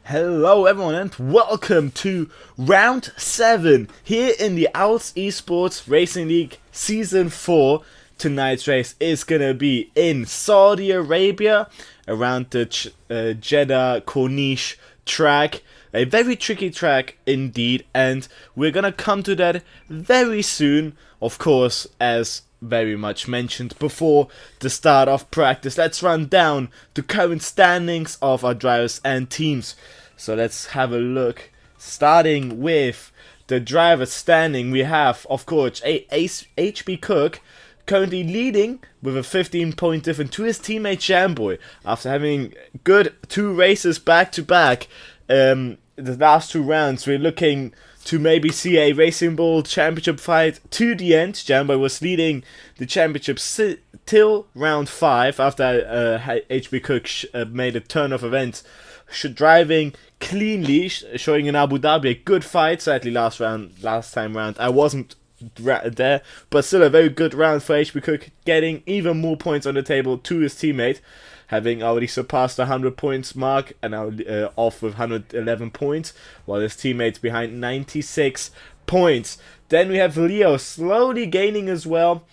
Hello everyone and welcome to round 7 here in the Owls Esports Racing League Season 4. Tonight's race is gonna be in Saudi Arabia around the Jeddah Corniche track. A very tricky track indeed, and we're gonna come to that very soon, of course, as very much mentioned before the start of practice. Let's run down the current standings of our drivers and teams. So let's have a look. Starting with the driver standing, we have, of course, HB Cook currently leading with a 15-point difference to his teammate Jamboy after having good 2 races back to back. The last 2 rounds, we're looking to maybe see a Racing Bull championship fight to the end. Jamboy was leading the championship till round 5 after HB Cook made a turn of events, driving cleanly, showing in Abu Dhabi a good fight. Sadly, last time round I wasn't there, but still a very good round for HB Cook, getting even more points on the table to his teammate, having already surpassed the 100 points mark and now off with 111 points, while his teammates behind 96 points. Then we have Leo slowly gaining as well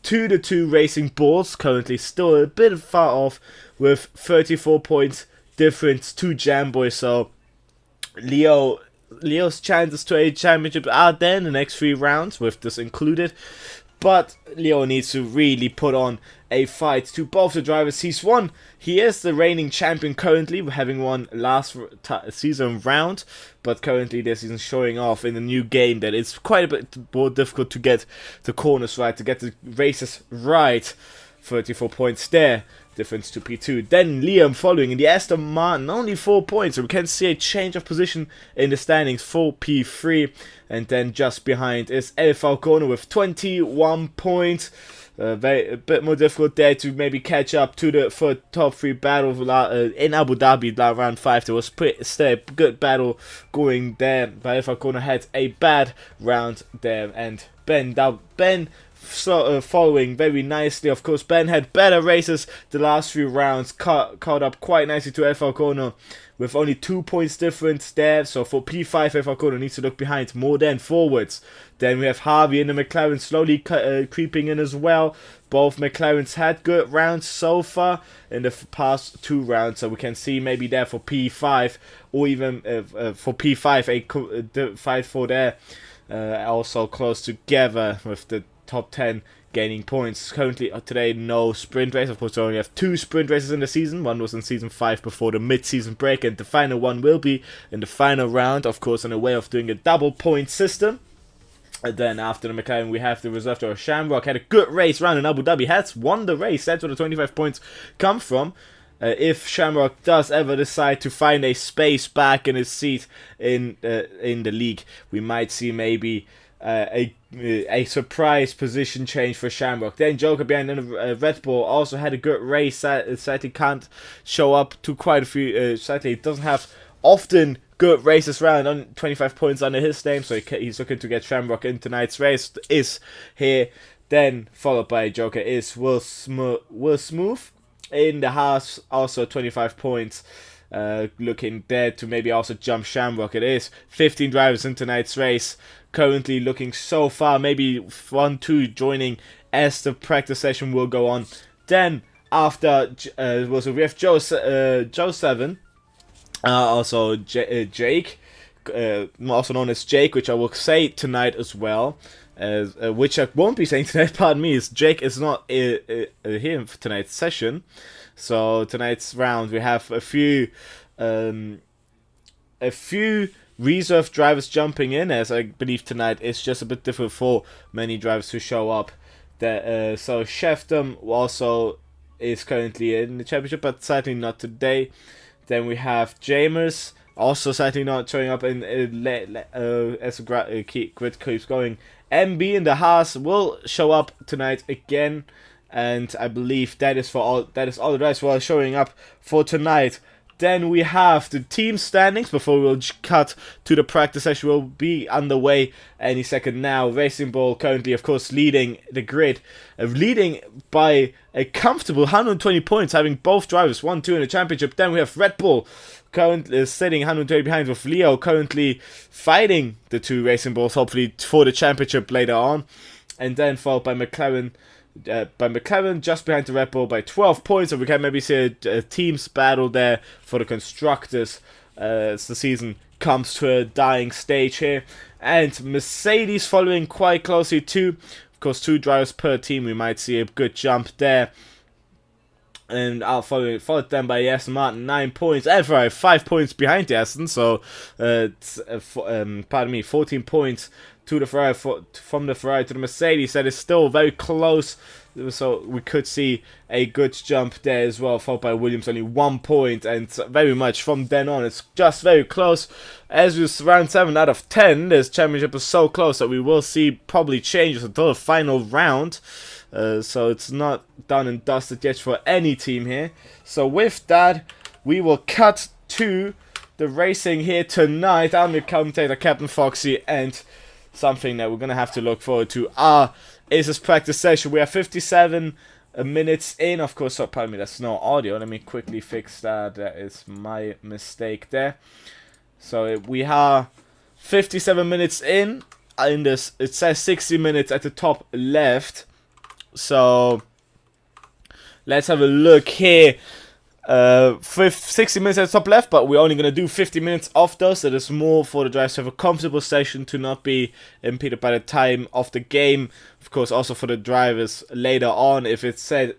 to the 2 Racing Bulls, currently still a bit far off with 34 points difference to Jamboy. So Leo's chances to a championship are there in the next 3 rounds, with this included. But Leo needs to really put on a fight to both the drivers. He is the reigning champion currently, having won last season round. But currently this season showing off in a new game that it's quite a bit more difficult to get the corners right, to get the races right. 34 points there. Difference to P2. Then Liam following in the Aston Martin, only 4 points. So we can see a change of position in the standings for P3. And then just behind is El Falcone with 21 points. A bit more difficult there to maybe catch up to the top 3 battle in Abu Dhabi round 5. There was still a good battle going there, but El Falcone had a bad round there. And Ben following very nicely. Of course, Ben had better races the last few rounds, caught up quite nicely to El Falcone with only 2 points difference there. So for P5, El Falcone needs to look behind more than forwards. Then we have Harvey and the McLaren slowly creeping in as well. Both McLarens had good rounds so far in the past 2 rounds, so we can see maybe there for P5, or even for P5 a fight for there. Also close together with the top 10 gaining points. Currently today no sprint race. Of course, we only have 2 sprint races in the season. One was in season 5 before the mid-season break, and the final one will be in the final round, of course, in a way of doing a double point system. And then after the McLaren, we have the reserve driver Shamrock. Had a good race round in Abu Dhabi, has won the race. That's where the 25 points come from. If Shamrock does ever decide to find a space back in his seat in the league, we might see maybe a surprise position change for Shamrock. Then Joker behind Red Bull also had a good race. Sadly can't show up to quite a few. Sadly doesn't have often good races round, on 25 points under his name, so he's looking to get Shamrock in tonight's race. Is here. Then followed by Joker is Will Smooth in the Haas, also 25 points. Looking there to maybe also jump Shamrock. It is 15 drivers in tonight's race. Currently looking so far, maybe 1-2 joining as the practice session will go on. Then after we have Joe 7, also Jake, also known as Jake, which I will say tonight as well. Which I won't be saying tonight, pardon me, is Jake is not here for tonight's session. So tonight's round we have a few reserve drivers jumping in, as I believe tonight it's just a bit difficult for many drivers to show up. So Chefdom also is currently in the championship, but sadly not today. Then we have Jamers, also sadly not showing up in as the grid keeps going. MB in the Haas will show up tonight again, and I believe that is all the drivers who are showing up for tonight. Then we have the team standings before we'll cut to the practice session. Will be underway any second now. Racing Bull currently, of course, leading the grid, leading by a comfortable 120 points, having both drivers 1-2 in the championship. Then we have Red Bull currently sitting 120 behind, with Leo currently fighting the two Racing Bulls, hopefully for the championship later on. And then followed by McLaren. Just behind the Red Bull by 12 points, so we can maybe see a team's battle there for the constructors as the season comes to a dying stage here. And Mercedes following quite closely too. Of course, 2 drivers per team, we might see a good jump there. And I'll followed them by Aston Martin, 9 points, and Ferrari 5 points behind the Aston, so 14 points to the Ferrari, from the Ferrari to the Mercedes. That is still very close, so we could see a good jump there as well, followed by Williams, only 1 point, and very much from then on it's just very close. As we round 7 out of 10, this championship is so close that we will see probably changes until the final round. So it's not done and dusted yet for any team here. So with that, we will cut to the racing here tonight. I'm your commentator, Captain Foxy, and something that we're going to have to look forward to is this practice session. We are 57 minutes in. Of course, so pardon me, that's no audio. Let me quickly fix that. That is my mistake there. So we are 57 minutes in this. It says 60 minutes at the top left. So let's have a look here. 60 minutes at the top left, but we're only going to do 50 minutes of those. So there's more for the drivers to have a comfortable session, to not be impeded by the time of the game. Of course, also for the drivers later on, if it's said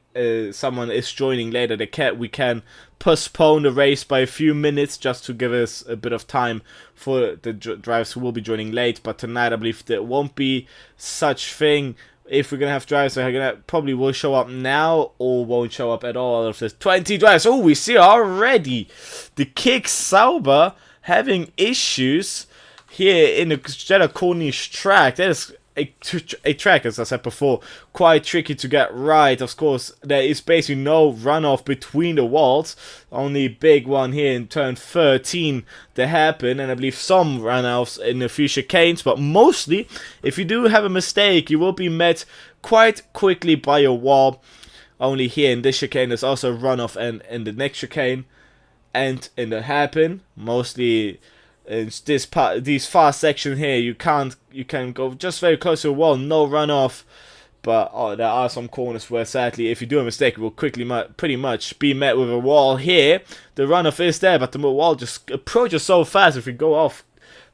someone is joining later, we can postpone the race by a few minutes just to give us a bit of time for the drivers who will be joining late. But tonight, I believe there won't be such thing. If we're going to have drivers that are gonna probably will show up now or won't show up at all. If there's 20 drivers, oh, we see already the Kick Sauber having issues here in the Jeddah Corniche track. That is a track, as I said before, quite tricky to get right. Of course, there is basically no runoff between the walls. Only big one here in turn 13 to happen, and I believe some runoffs in a few chicanes, but mostly, if you do have a mistake, you will be met quite quickly by a wall. Only here in this chicane, there's also a runoff, and in the next chicane, and in the hairpin, mostly in these fast sections here, you can go just very close to a wall, no runoff. But there are some corners where, sadly, if you do a mistake, it will quickly pretty much be met with a wall here. The runoff is there, but the wall just approaches so fast if you go off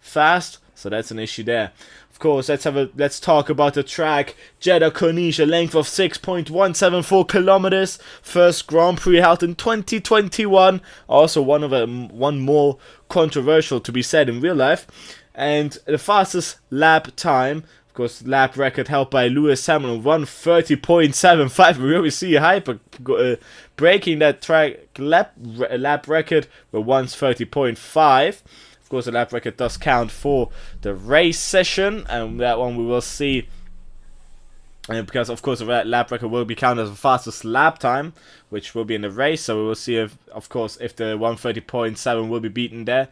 fast. So that's an issue there. Of course, let's talk about the track. Jeddah Corniche, a length of 6.174 kilometers. First Grand Prix held in 2021. Also one more controversial to be said in real life. And the fastest lap time, of course, lap record held by Lewis Hamilton, 1:30.75. We really see Hyper breaking that track lap record with 1:30.5. Of course, the lap record does count for the race session, and that one we will see. And because, of course, the lap record will be counted as the fastest lap time, which will be in the race. So we will see, if the 1:30.7 will be beaten there.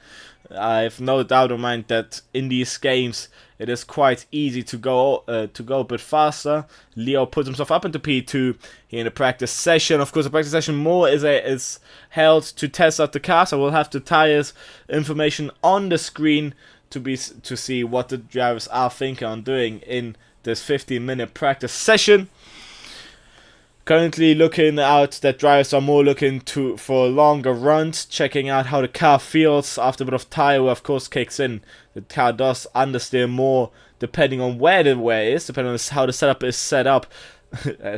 I have no doubt in mind that in these games it is quite easy to go a bit faster. Leo puts himself up into P2 here in the practice session. Of course, the practice session more is held to test out the car, so we'll have the tires information on the screen to see what the drivers are thinking on doing in this 15-minute practice session. Currently looking out that drivers are more looking for longer runs, checking out how the car feels after a bit of tire, of course, kicks in. The car does understeer more depending on where the wear is, depending on how the setup is set up.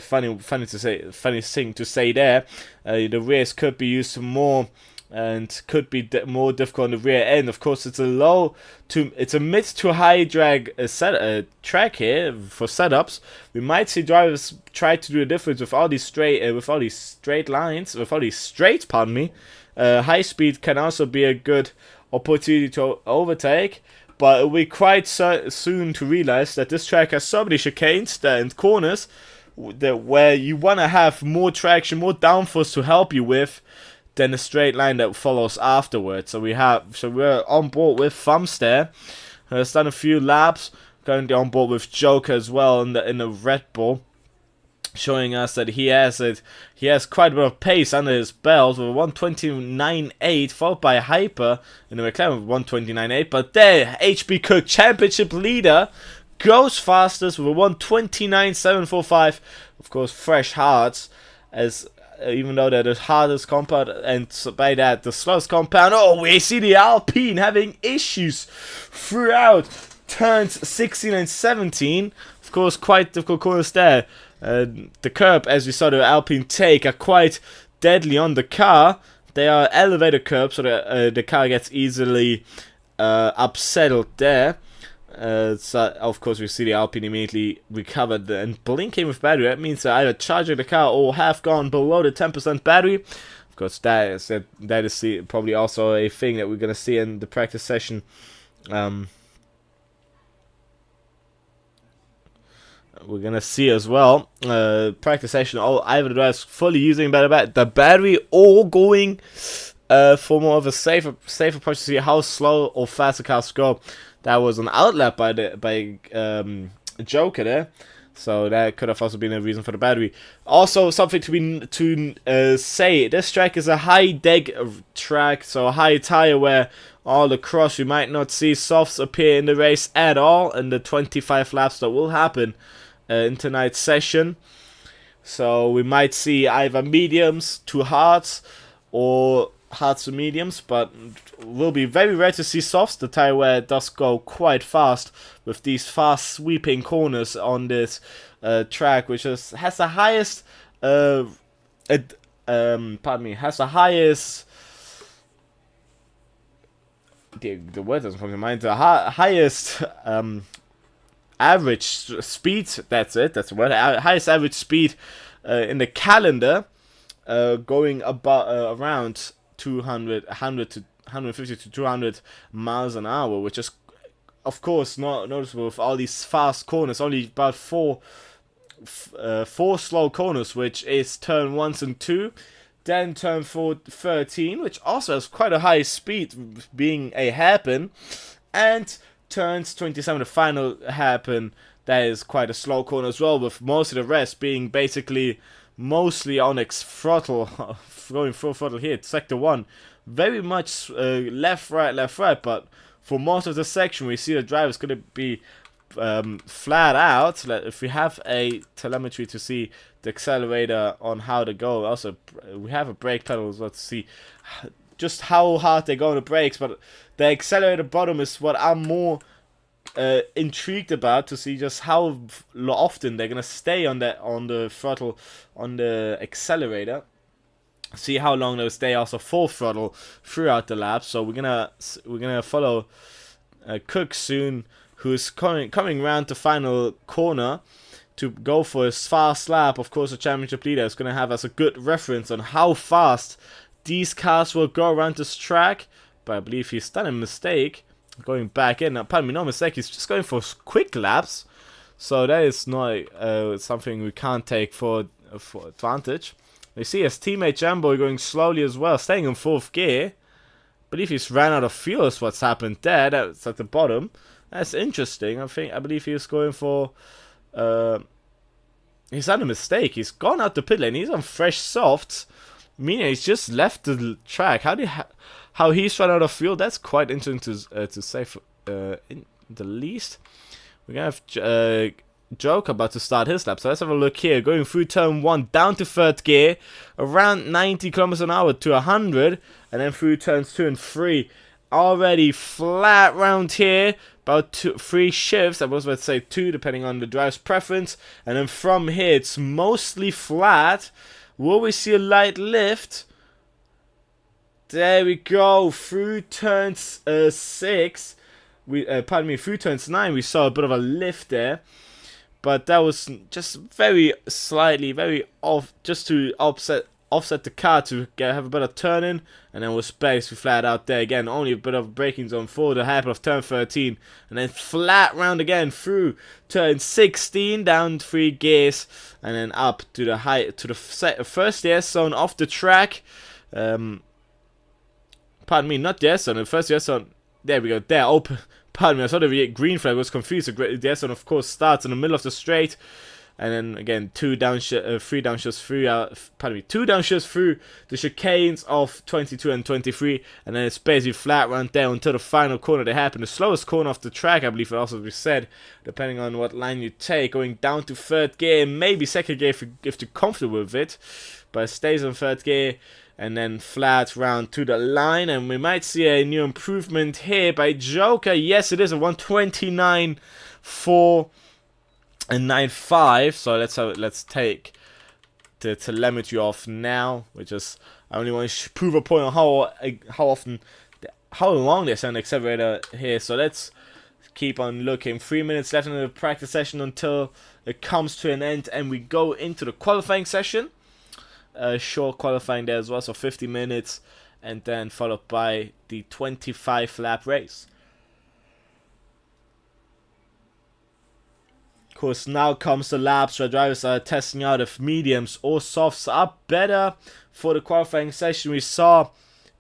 funny thing to say there. The rears could be used more and could be more difficult on the rear end. Of course, it's a mid to high drag track here for setups. We might see drivers try to do a difference with all these straights. Pardon me. High speed can also be a good opportunity to overtake, but it'll be quite soon to realize that this track has so many chicanes and corners where you want to have more traction, more downforce to help you with then a straight line that follows afterwards. So we're on board with Thumbs there. Has done a few laps. Currently on board with Joker as well in the Red Bull, showing us that he has quite a bit of pace under his belt with 129.8, followed by Hyper in the McLaren with 129.8. But there, HB Cook, championship leader, goes fastest with a 129.745. Of course, fresh hearts, as even though they're the hardest compound, and by that the slowest compound. Oh, we see the Alpine having issues throughout turns 16 and 17. Of course, quite difficult corners there. The curb, as we saw the Alpine take, are quite deadly on the car. They are elevated curbs, so the car gets easily upsettled there. So of course we see the Alpine immediately recovered and blinking with battery. That means they're either charging the car or have gone below the 10% battery. Of course, that is probably also a thing that we're gonna see in the practice session. We're gonna see as well. Practice session. Either the drivers fully using the battery, or going for more of a safe approach to see how slow or fast the cars go. That was an outlap by Joker there, so that could have also been a reason for the battery. Also, something to say: this track is a high deck track, so a high tire wear all across. We might not see softs appear in the race at all in the 25 laps that will happen in tonight's session. So we might see either mediums to hards or hards to mediums, but will be very rare to see softs. The tire wear does go quite fast with these fast sweeping corners on this track, which has the highest has the highest, the word doesn't come to mind, the highest average speed, that's the word, highest average speed in the calendar, going about around 150 to 200 miles an hour, which is of course not noticeable with all these fast corners. Only about four slow corners, which is turn 1 and 2, then turn 13, which also has quite a high speed, being a hairpin, and turns 27, the final hairpin, that is quite a slow corner as well, with most of the rest being basically mostly on throttle, going full throttle here. Sector 1, very much left, right, but for most of the section we see the driver's going to be flat out. If we have a telemetry to see the accelerator on how to go, also we have a brake pedal as well to see just how hard they go on the brakes, but the accelerator bottom is what I'm more intrigued about, to see just how often they're gonna stay on the throttle, on the accelerator. See how long they'll stay also full throttle throughout the lap. So we're gonna follow Cook soon, who's coming around the final corner to go for his fast lap. Of course, the championship leader is gonna have as a good reference on how fast these cars will go around this track. But I believe he's done a mistake going back in. Pardon me, no mistake. He's just going for quick laps. So that is not something we can't take for advantage. You see his teammate Jambo going slowly as well, staying in 4th gear. I believe he's ran out of fuel is what's happened there. That's at the bottom. That's interesting. I believe he's going for he's had a mistake. He's gone out the pit lane. He's on fresh softs, meaning he's just left the track. How he's run out of fuel? That's quite interesting to say in the least. We're gonna have Joker about to start his lap. So let's have a look here. Going through turn 1 down to 3rd gear, around 90 kilometers an hour to 100, and then through turns 2 and 3, already flat round here. About 3 shifts. I was about to say 2, depending on the driver's preference. And then from here, it's mostly flat. Will we see a light lift? There we go. Through turns 6, through turns 9, we saw a bit of a lift there. But that was just very slightly, very off, just to offset the car to have a better turn in, and then was basically flat out there again. Only a bit of braking zone for the happen of turn 13, and then flat round again through turn 16, down 3 gears, and then up to the first air zone off the track. pardon me, not the S zone. The first S zone, there we go, there, open. Pardon me, I thought the green flag was confused. The S zone, of course, starts in the middle of the straight. And then again, three downshifts through, two downshifts through the chicanes of 22 and 23, and then it's basically flat run there until the final corner they happen. The slowest corner of the track, I believe it also be said, depending on what line you take, going down to third gear, maybe second gear if you're comfortable with it, but it stays in third gear, and then flat round to the line, and we might see a new improvement here by Joker. Yes, it is a 129.4 and 9.5. So let's take the telemetry off now, which is, I only want to prove a point on how long they send the accelerator here. So let's keep on looking. 3 minutes left in the practice session until it comes to an end, and we go into the qualifying session. Short qualifying there as well, so 50 minutes, and then followed by the 25 lap race. Of course, now comes the laps where drivers are testing out if mediums or softs are better. For the qualifying session, we saw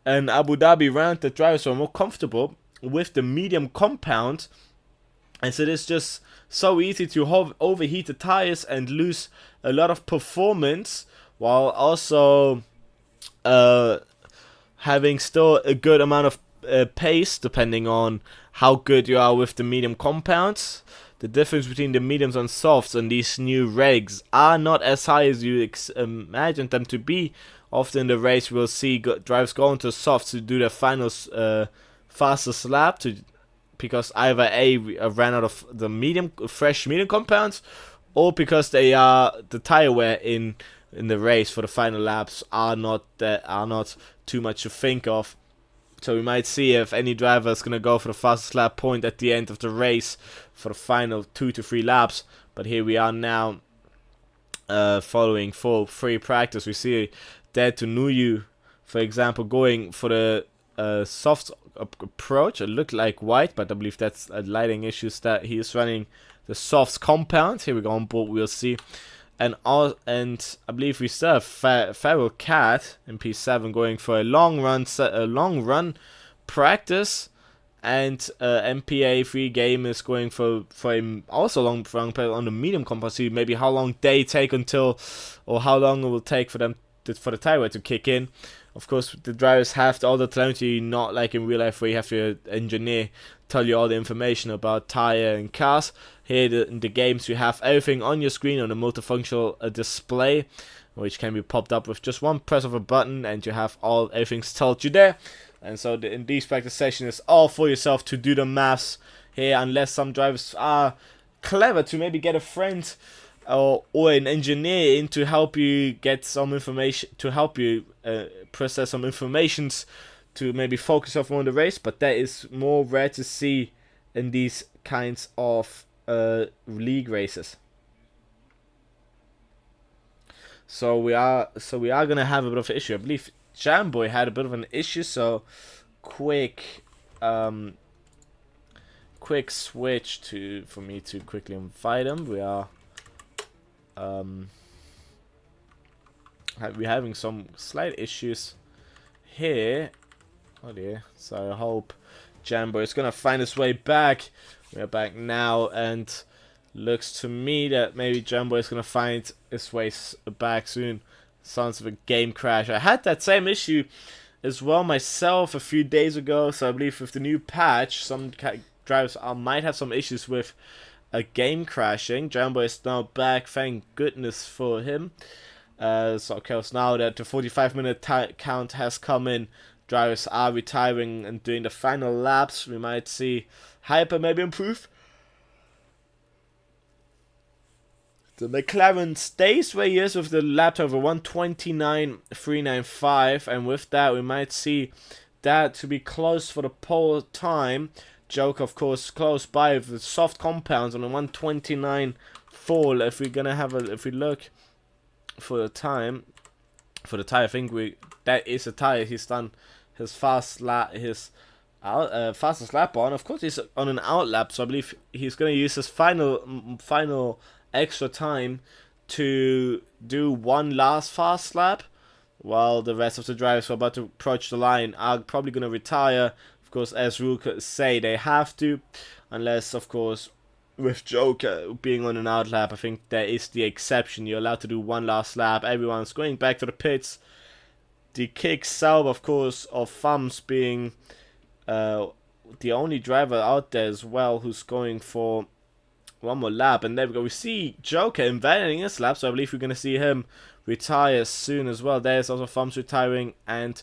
an Abu Dhabi round that drivers were more comfortable with the medium compound, and so it's just so easy to overheat the tires and lose a lot of performance, while also having still a good amount of pace, depending on how good you are with the medium compounds. The difference between the mediums and softs and these new regs are not as high as you imagine them to be. Often in the race we'll see drivers go into softs to do their final fastest lap, because either A, ran out of the fresh medium compounds, or because they are the tire wear in the race for the final laps are not too much to think of. So we might see if any driver is going to go for the fastest lap point at the end of the race for the final 2 to 3 laps. But here we are now following full free practice. We see Dead to Nuyu, for example, going for the soft approach. It looked like white, but I believe that's a lighting issue, that he is running the softs compound. Here we go on board, we'll see. And I believe we still have Feral Cat in P7 going for a long run practice, and MPA 3 game is going for also long run on the medium compound. See maybe how long they take until, or how long it will take for them for the tire wear to kick in. Of course, the drivers have all the telemetry, not like in real life where you have your engineer tell you all the information about tire and cars. Here in the games you have everything on your screen on a multifunctional display, which can be popped up with just one press of a button, and you have everything's told you there. And so in these practice sessions, it's all for yourself to do the maths here, unless some drivers are clever to maybe get a friend or an engineer in to help you get some information, to help you process some informations to maybe focus off on the race. But that is more rare to see in these kinds of league races. So we are gonna have a bit of an issue. I believe Jamboy had a bit of an issue, so quick switch for me to quickly invite him. We're having some slight issues here. Oh dear. So I hope Jamboy is gonna find his way back. We're back now, and looks to me that maybe Jamboy is gonna find his way back soon. Sounds of a game crash. I had that same issue as well myself a few days ago, so I believe with the new patch, some drivers might have some issues with a game crashing. Jamboy is now back, thank goodness for him. So of course, now that the 45-minute count has come in, drivers are retiring and doing the final laps. We might see Hyper maybe improve. The McLaren stays where he is with the lap time of 1:29.395, and with that we might see that to be close for the pole time. Joke, of course, close by with the soft compounds on the 1:29.4. If we look for the time, I think that is a tire he's done his fastest lap on. Of course, he's on an out lap, so I believe he's going to use his final extra time to do one last fast lap while the rest of the drivers who are about to approach the line are probably going to retire. Of course, as rules say, they have to, unless, of course, with Joker being on an out lap, I think there is the exception. You're allowed to do one last lap. Everyone's going back to the pits. The kick Salb, of course, of Thumbs being the only driver out there as well who's going for one more lap. And there we go. We see Joker inventing his lap, so I believe we're going to see him retire soon as well. There's also Thumbs retiring and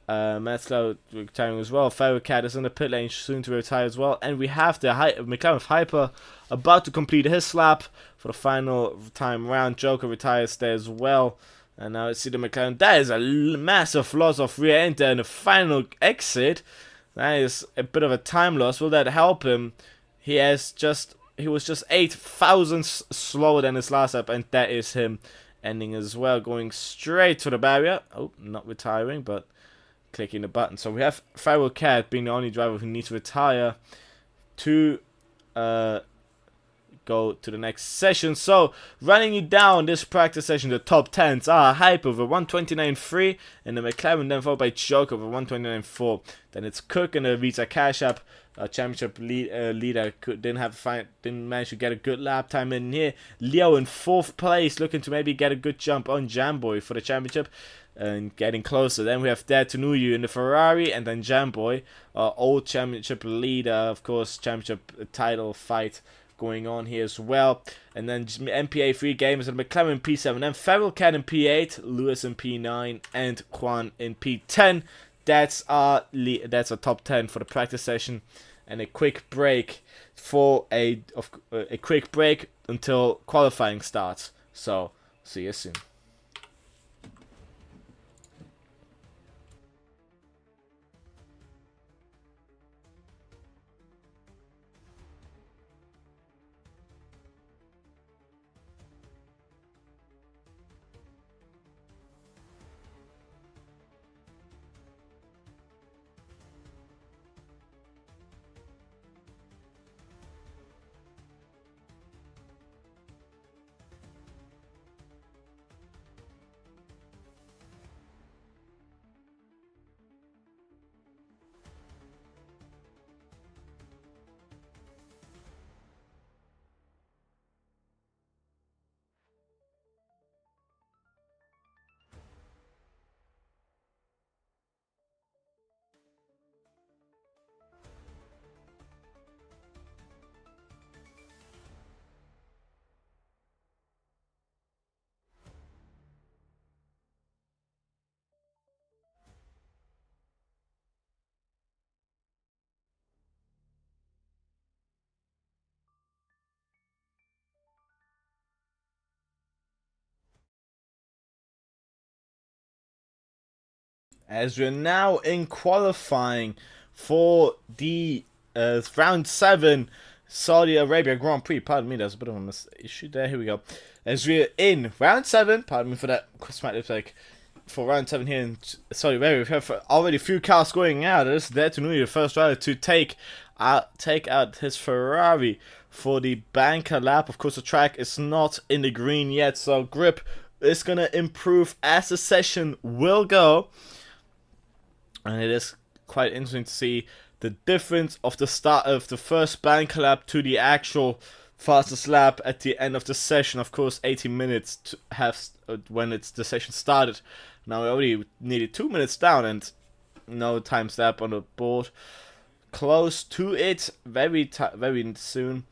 Metzler retiring as well. Cat is in the pit lane soon to retire as well. And we have the McLaren with Hyper about to complete his lap for the final time round. Joker retires there as well. And now I see the McLaren. That is a massive loss of rear end there in the final exit. That is a bit of a time loss. Will that help him? He was just 8 thousandths slower than his last lap, and that is him ending as well, going straight to the barrier. Oh, not retiring, but clicking the button. So we have Cat being the only driver who needs to retire to go to the next session. So running you down this practice session, the top 10s are Hyper with a 129.3, and the McLaren then followed by Joker with a 129.4. Then it's Cook and the Visa Cash App championship leader didn't manage to get a good lap time in here. Leo in 4th place, looking to maybe get a good jump on Jamboy for the championship and getting closer. Then we have Dare to Know You in the Ferrari, and then Jamboy, old championship leader, of course, championship title fight going on here as well. And then MPA 3 Gamers and McLaren P7, then Feral Cat in P8, Lewis in P9, and Juan in P10. That's our top 10 for the practice session, and a quick break for a quick break until qualifying starts. So see you soon. As we're now in qualifying for the round 7 Saudi Arabia Grand Prix. Pardon me, there's a bit of a issue there. Here we go. As we're in round 7, pardon me for that slight mistake. For round 7 here in Saudi Arabia, we have already a few cars going out. It's Dare to Know You, the first driver to take out his Ferrari for the banker lap. Of course, the track is not in the green yet, so grip is going to improve as the session will go. And it is quite interesting to see the difference of the start of the first bank lap to the actual fastest lap at the end of the session. Of course, 80 minutes to have when the session started. Now we already needed 2 minutes down and no time stamp on the board. Close to it very soon,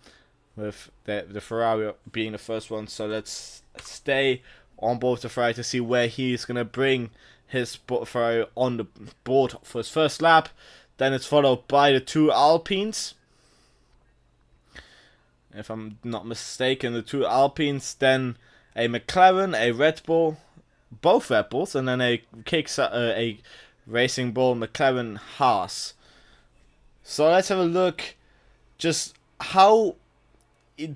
with the Ferrari being the first one. So let's stay on board the Ferrari to see where he's gonna bring his Ferrari on the board for his first lap. Then it's followed by the 2 Alpines. If I'm not mistaken, the 2 Alpines, then a McLaren, a Red Bull, both Red Bulls, and then a Racing Bull McLaren Haas. So let's have a look just how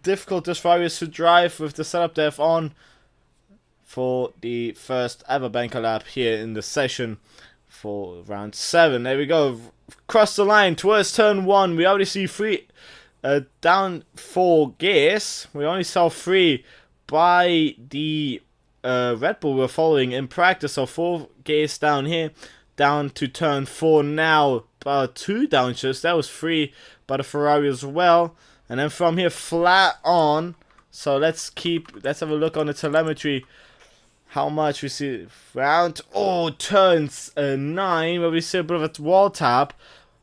difficult this Ferrari is to drive with the setup they have on for the first ever banker lap here in the session for round 7. There we go. Cross the line towards turn 1. We already see 3 down 4 gears. We only saw 3 by the Red Bull were following in practice. So 4 gears down here, down to turn 4 now. 2 downshifts. That was 3 by the Ferrari as well. And then from here, flat on. So let's have a look on the telemetry. How much we see round. Oh, turns 9, where we see a bit of a wall tap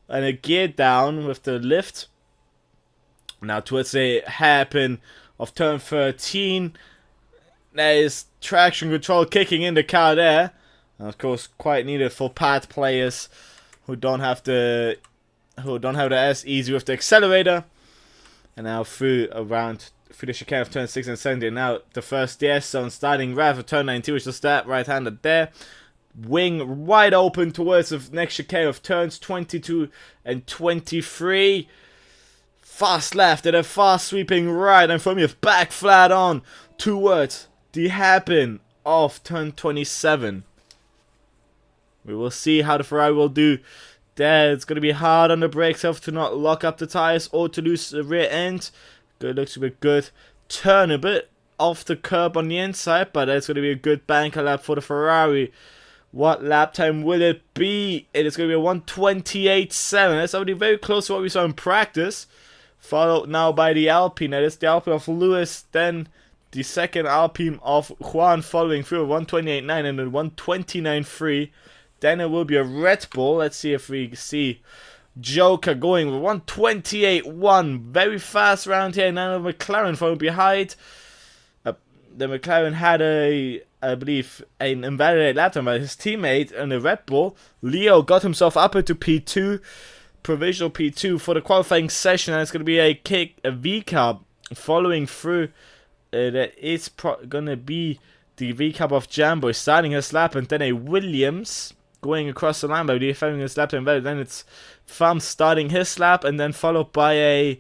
and a gear down with the lift. Now towards the hairpin of turn 13, there is traction control kicking in the car there. And of course, quite needed for pad players who don't have the S easy with the accelerator. And now through the chicane of turn 6 and 17. Now the first DS zone starting right for turn 19, which is that right-handed there. Wing wide open towards the next chicane of turns 22 and 23. Fast left and a fast sweeping right, and from here back flat on towards the hairpin of turn 27. We will see how the Ferrari will do there. It's going to be hard on the brakes to not lock up the tires or to lose the rear end. Good, looks to be a good turn a bit off the curb on the inside, but it's going to be a good banker lap for the Ferrari. What lap time will it be? It is going to be a 1:28.7. That's already very close to what we saw in practice. Followed now by the Alpine. That is the Alpine of Lewis. Then the second Alpine of Juan following through 1:28.9 and a 1:29.3. Then it will be a Red Bull. Let's see if we see Joker going with 1:28.1. Very fast round here. Now the McLaren following behind. The McLaren had I believe, an invalidated lap time by his teammate in the Red Bull. Leo got himself up into P2. Provisional P2 for the qualifying session, and it's going to be a V-Cup following through. That is going to be the V-Cup of Jambo starting his lap, and then a Williams going across the line by defending his lap time. Then it's Farm starting his lap, and then followed by a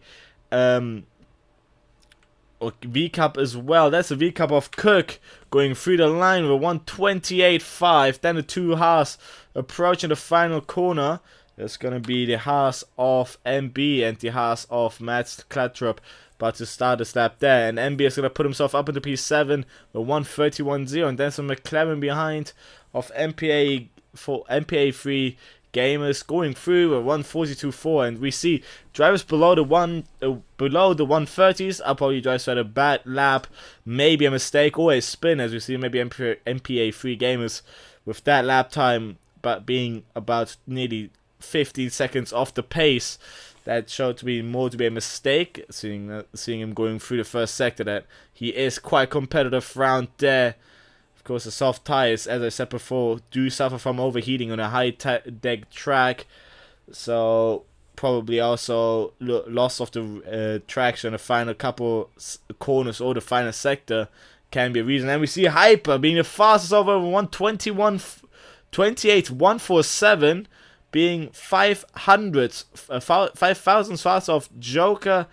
V-Cup as well. That's a V-Cup of Cook going through the line with 1:28.5. Then the 2 Haas approaching the final corner. It's going to be the Haas of MB and the Haas of Mats Klattrup, but to start this lap there. And MB is going to put himself up into P7 with 1:31.0, and then some McLaren behind of MPA for MPA3 gamers going through with 1:42.4, and we see drivers below the 1:30s are probably drivers who had a bad lap, maybe a mistake or a spin, as we see maybe MPA3 gamers with that lap time, but being about nearly 15 seconds off the pace. That showed to be more to be a mistake, seeing him going through the first sector. That he is quite competitive round there. Of course, the soft tires, as I said before, do suffer from overheating on a high-deck track. So, probably also loss of the traction in the final couple corners or the final sector can be a reason. And we see Hyper being the fastest over 1:28.147, being 5,000 faster of Joker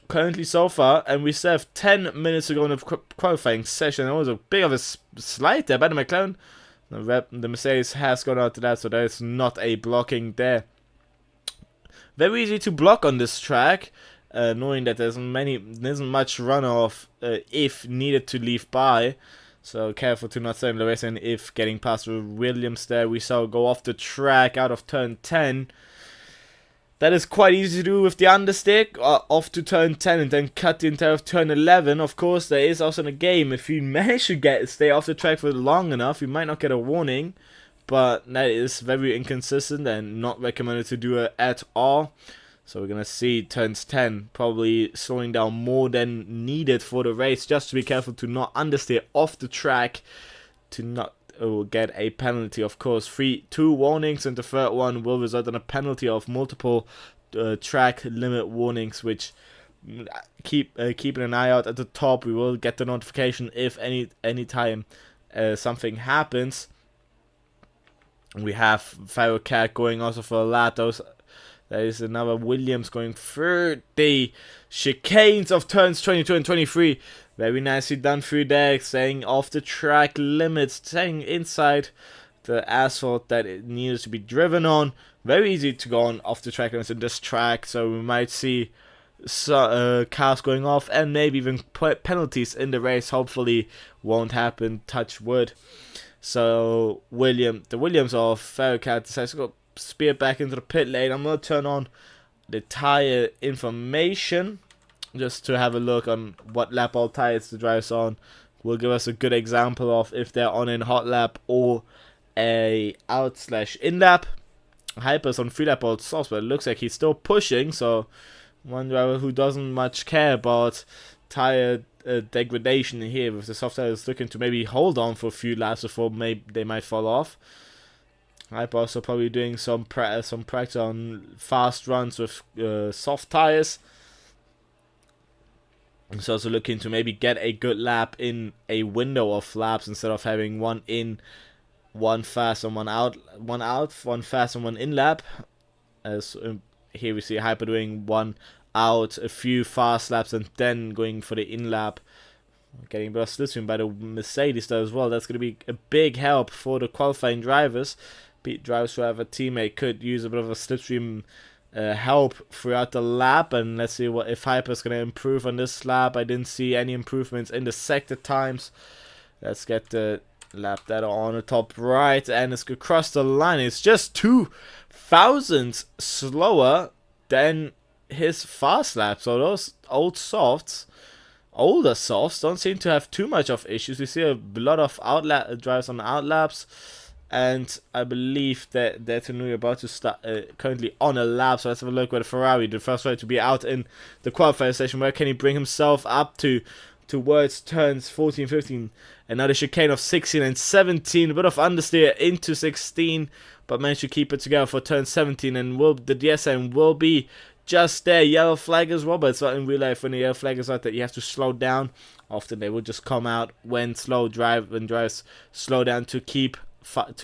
currently so far, and we still have 10 minutes to go in the qualifying session. It was a bit of a slide there by the McLaren. The Mercedes has gone out to that, so there is not a blocking there. Very easy to block on this track, knowing that there isn't much runoff if needed to leave by. So careful to not save the race, and if getting past Williams there, we saw go off the track out of turn 10. That is quite easy to do with the understick, off to turn 10 and then cut the entire of turn 11. Of course, there is also in the game, if you manage to stay off the track for long enough, you might not get a warning. But that is very inconsistent and not recommended to do it at all. So we're going to see turns 10 probably slowing down more than needed for the race. Just to be careful to not understeer off the track to not get a penalty. Of course, 2 warnings, and the third one will result in a penalty of multiple track limit warnings, which keeping an eye out at the top. We will get the notification if any time something happens. We have Pharaoh Cat going also for a lap. There is another Williams going through the chicanes of turns 22 and 23. Very nicely done through there, staying off the track limits, staying inside the asphalt that it needs to be driven on. Very easy to go on off the track limits in this track, so we might see cars going off, and maybe even penalties in the race. Hopefully won't happen, touch wood. So the Williams of Ferrocat decides to go spear back into the pit lane. I'm going to turn on the tire information just to have a look on what lap all tires the driver's on. Will give us a good example of if they're on a hot lap or a out/in lap. Hyper's on 3 lap old softs, but it looks like he's still pushing, so one driver who doesn't much care about tire degradation here with the soft tire is looking to maybe hold on for a few laps before they might fall off. Hyper also probably doing some practice on fast runs with soft tires. He's also looking to maybe get a good lap in a window of laps instead of having one in, one fast and one out, one fast and one in lap. As here we see Hyper doing one out, a few fast laps, and then going for the in lap. Getting a bit of slipstream by the Mercedes though as well. That's going to be a big help for the qualifying drivers. Drivers who have a teammate could use a bit of a slipstream help throughout the lap, and let's see what if Hyper's going to improve on this lap. I didn't see any improvements in the sector times. Let's get the lap data on the top right, and it's across the line. It's just 2 thousandths slower than his fast lap. So those older softs don't seem to have too much of issues. We see a lot of drivers on outlaps, and I believe that Tanui about to start currently on a lap. So let's have a look at Ferrari, the first one to be out in the qualifier session. Where can he bring himself up to towards turns 14, 15, another chicane of 16 and 17, a bit of understeer into 16, but managed to keep it together for turn 17, and the DSM will be just there. Yellow flag as well, but it's not in real life when the yellow flag is out that you have to slow down. Often they will just come out when drivers slow down to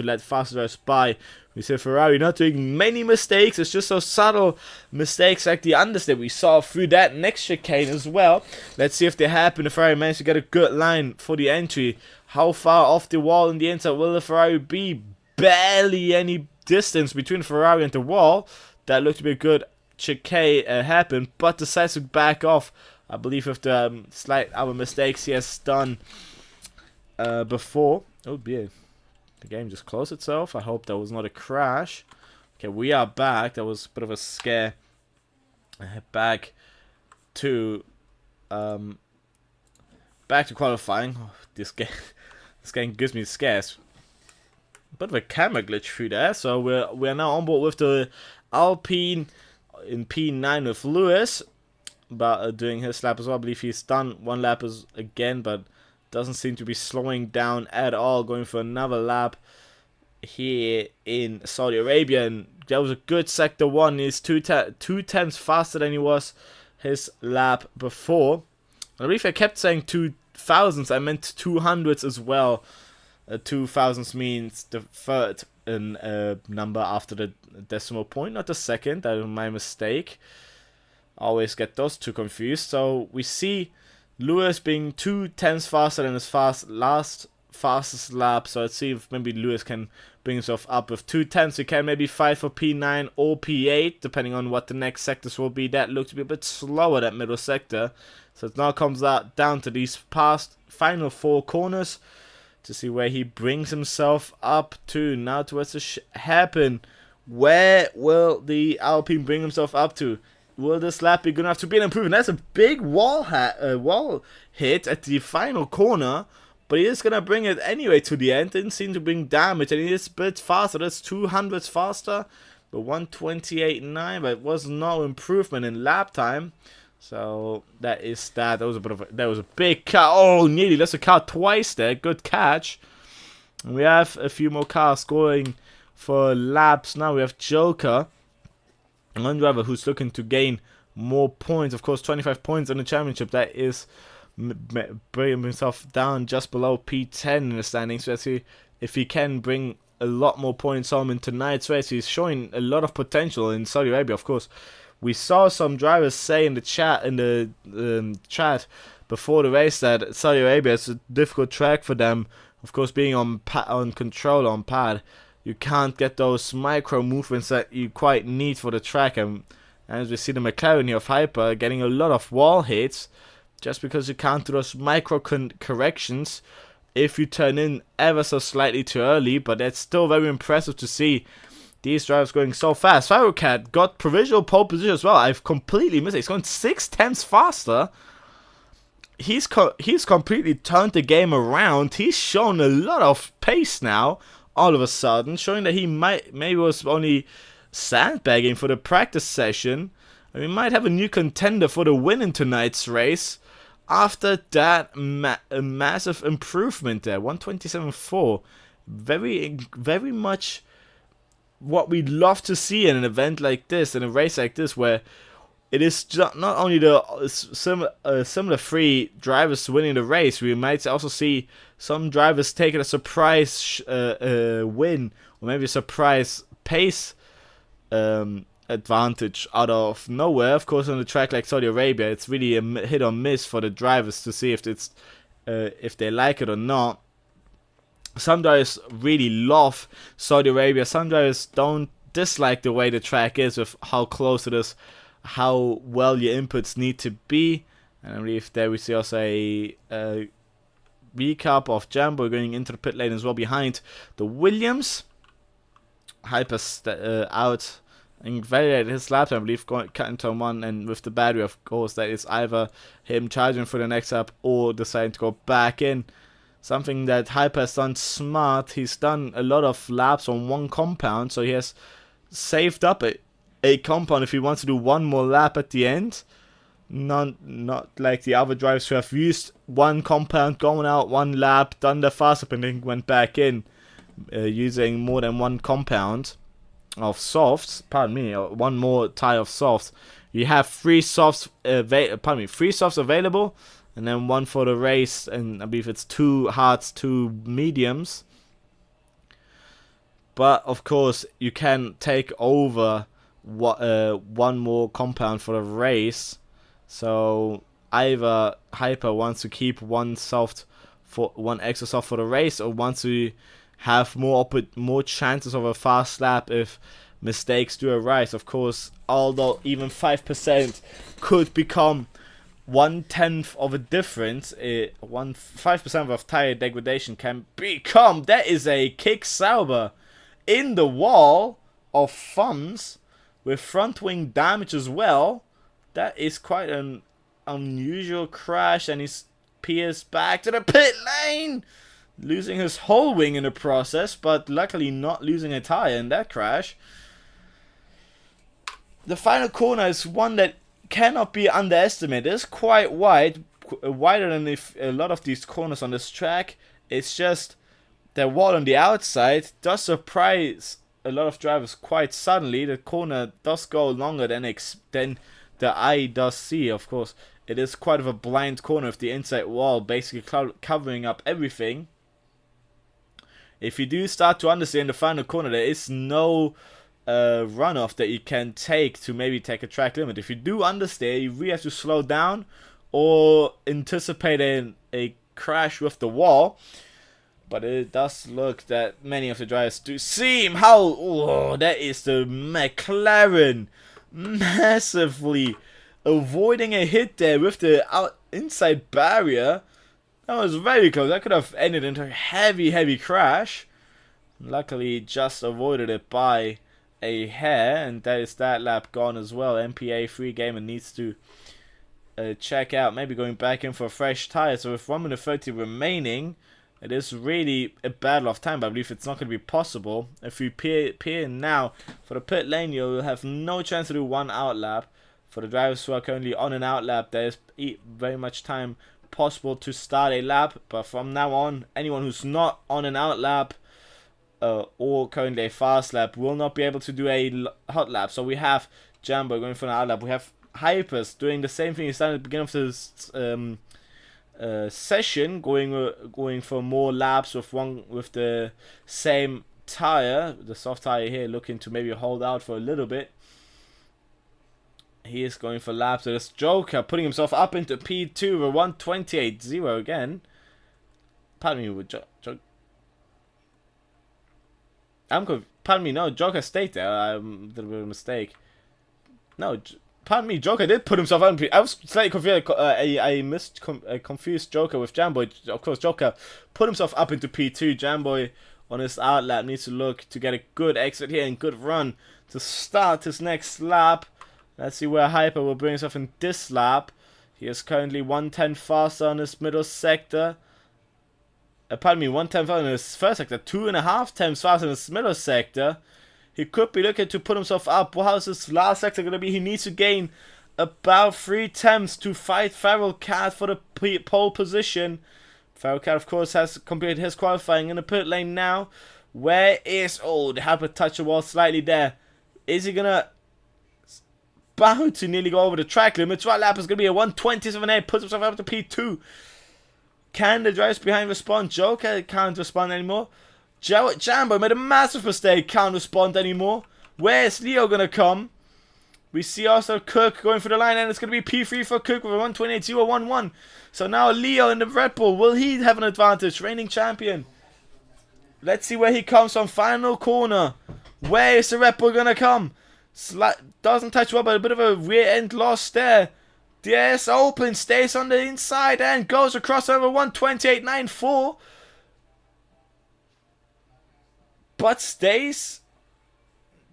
let fast drivers by. We see Ferrari not doing many mistakes. It's just those subtle mistakes like the understeer we saw through that next chicane as well. Let's see if they happen. The Ferrari managed to get a good line for the entry. How far off the wall in the inside will the Ferrari be? Barely any distance between Ferrari and the wall. That looked to be a good chicane happen, but decides to back off. I believe with the slight other mistakes he has done before. Oh dear. The game just closed itself. I hope that was not a crash. Okay, we are back. That was a bit of a scare. Back to qualifying. Oh, this game gives me scares. Bit of a camera glitch through there. So we're now on board with the Alpine in P9 with Lewis, but doing his lap as well. I believe he's done one lap again, but doesn't seem to be slowing down at all, going for another lap here in Saudi Arabia. And that was a good sector 1. He's 2 tenths faster than he was his lap before. I believe I kept saying 2 thousandths. I meant 200ths as well. 2 thousandths means the third number after the decimal point, not the second. That was my mistake. Always get those two confused. So we see Lewis being 2 tenths faster than his fastest lap. So let's see if maybe Lewis can bring himself up with 2 tenths. He can maybe fight for P9 or P8, depending on what the next sectors will be. That looked to be a bit slower, that middle sector. So it now comes down to these final 4 corners to see where he brings himself up to. Now towards the hairpin. Where will the Alpine bring himself up to? Will this lap be good enough to be an improvement? That's a big wall hit at the final corner, but he is going to bring it anyway to the end. Didn't seem to bring damage, and he is a bit faster. That's 200ths faster, but 128.9, but it was no improvement in lap time. So that is that. That was a big car. Oh, nearly lost a car twice there. Good catch. And we have a few more cars going for laps now. We have Joker, one driver who's looking to gain more points. Of course, 25 points in the championship. That is bringing himself down just below P10 in the standings. So let's see if he can bring a lot more points home in tonight's race. He's showing a lot of potential in Saudi Arabia. Of course, we saw some drivers say in the chat before the race that Saudi Arabia is a difficult track for them. Of course, being on control on pad, you can't get those micro movements that you quite need for the track, and And as we see the McLaren here of Hyper getting a lot of wall hits, just because you can't do those micro corrections if you turn in ever so slightly too early. But that's still very impressive to see these drivers going so fast. Firecat got provisional pole position as well. I've completely missed it. He's going 6/10 faster. He's completely turned the game around. He's shown a lot of pace now, all of a sudden, showing that he maybe was only sandbagging for the practice session. And we might have a new contender for the win in tonight's race after that massive improvement there. 127.4. Very much what we'd love to see in an event like this, in a race like this, where it is not only the similar three drivers winning the race. We might also see some drivers taking a surprise win, or maybe a surprise pace advantage out of nowhere. Of course, on a track like Saudi Arabia, it's really a hit or miss for the drivers to see if they like it or not. Some drivers really love Saudi Arabia. Some drivers don't dislike the way the track is, with how close it is, how well your inputs need to be. And I believe there we see also a recap of Jambo going into the pit lane as well behind the Williams. Hyper out and validated his lap time, I believe, cutting turn 1, and with the battery, of course, that is either him charging for the next lap or deciding to go back in. Something that Hyper has done smart. He's done a lot of laps on one compound, so he has saved up a compound if he wants to do one more lap at the end. Not like the other drivers who have used one compound, going out one lap, done the fast up, and then went back in using more than one compound of softs. Pardon me, one more tire of softs. You have three softs available, and then one for the race, and I believe it's 2 hards, 2 mediums. But of course, you can take over one more compound for the race. So either Hyper wants to keep one extra soft for the race, or wants to have more chances of a fast lap if mistakes do arise. Of course, although even 5% could become 1/10 of a difference, 5% of tire degradation can become. That is a kick Sauber in the wall of thumbs with front wing damage as well. That is quite an unusual crash, and he's pierced back to the pit lane, losing his whole wing in the process, but luckily not losing a tire in that crash. The final corner is one that cannot be underestimated. It's quite wide, wider than a lot of these corners on this track. It's just the wall on the outside does surprise a lot of drivers quite suddenly. The corner does go longer than the eye does see. Of course, it is quite of a blind corner with the inside wall basically covering up everything. If you do start to understand the final corner, there is no runoff that you can take to maybe take a track limit. If you do understeer, you really have to slow down or anticipate a crash with the wall. But it does look that many of the drivers do seem that is the McLaren massively avoiding a hit there with the inside barrier. That was very close. That could have ended into a heavy crash. Luckily, just avoided it by a hair, and that is that lap gone as well. MPA free game and needs to check out, maybe going back in for a fresh tire. So with 1 minute 30 remaining, it is really a battle of time, but I believe it's not going to be possible. If you peer in now for the pit lane, you'll have no chance to do one out lap. For the drivers who are currently on an out lap, there's very much time possible to start a lap, but from now on, anyone who's not on an out lap or currently a fast lap will not be able to do a hot lap. So we have Jambo going for an out lap. We have Hypers doing the same thing he started at the beginning of this session, going for more laps with the same tire, the soft tire here, looking to maybe hold out for a little bit. He is going for laps. So this Joker putting himself up into P2 with 128.0 again. Pardon me, with pardon me, no, Joker stayed there. I did a bit of a mistake. No, pardon me, Joker did put himself out. I was slightly confused. I confused Joker with Jamboy. Of course, Joker put himself up into P2. Jamboy on his outlap needs to look to get a good exit here and good run to start his next lap. Let's see where Hyper will bring himself in this lap. He is currently 110 faster on his middle sector. Pardon me, 110 faster in his first sector, 2.5 times faster in his middle sector. He could be looking to put himself up. Well, how's his last sector going to be? He needs to gain about 3 tenths to fight Feral Cat for the pole position. Feral Cat, of course, has completed his qualifying in the pit lane now. Where is... Oh, they have to touch the wall slightly there. Is he going to... Bound to nearly go over the track limits. Right lap is going to be a 127.8. Puts himself up to P2. Can the drivers behind respond? Joker can't respond anymore. Jambo made a massive mistake. Can't respond anymore. Where's Leo going to come? We see also Cook going for the line, and it's going to be P3 for Cook with a 128.011. So now Leo in the Red Bull. Will he have an advantage? Reigning champion. Let's see where he comes from. Final corner. Where is the Red Bull going to come? Doesn't touch well, but a bit of a rear end loss there. DS open, stays on the inside and goes across over 128.94. But stays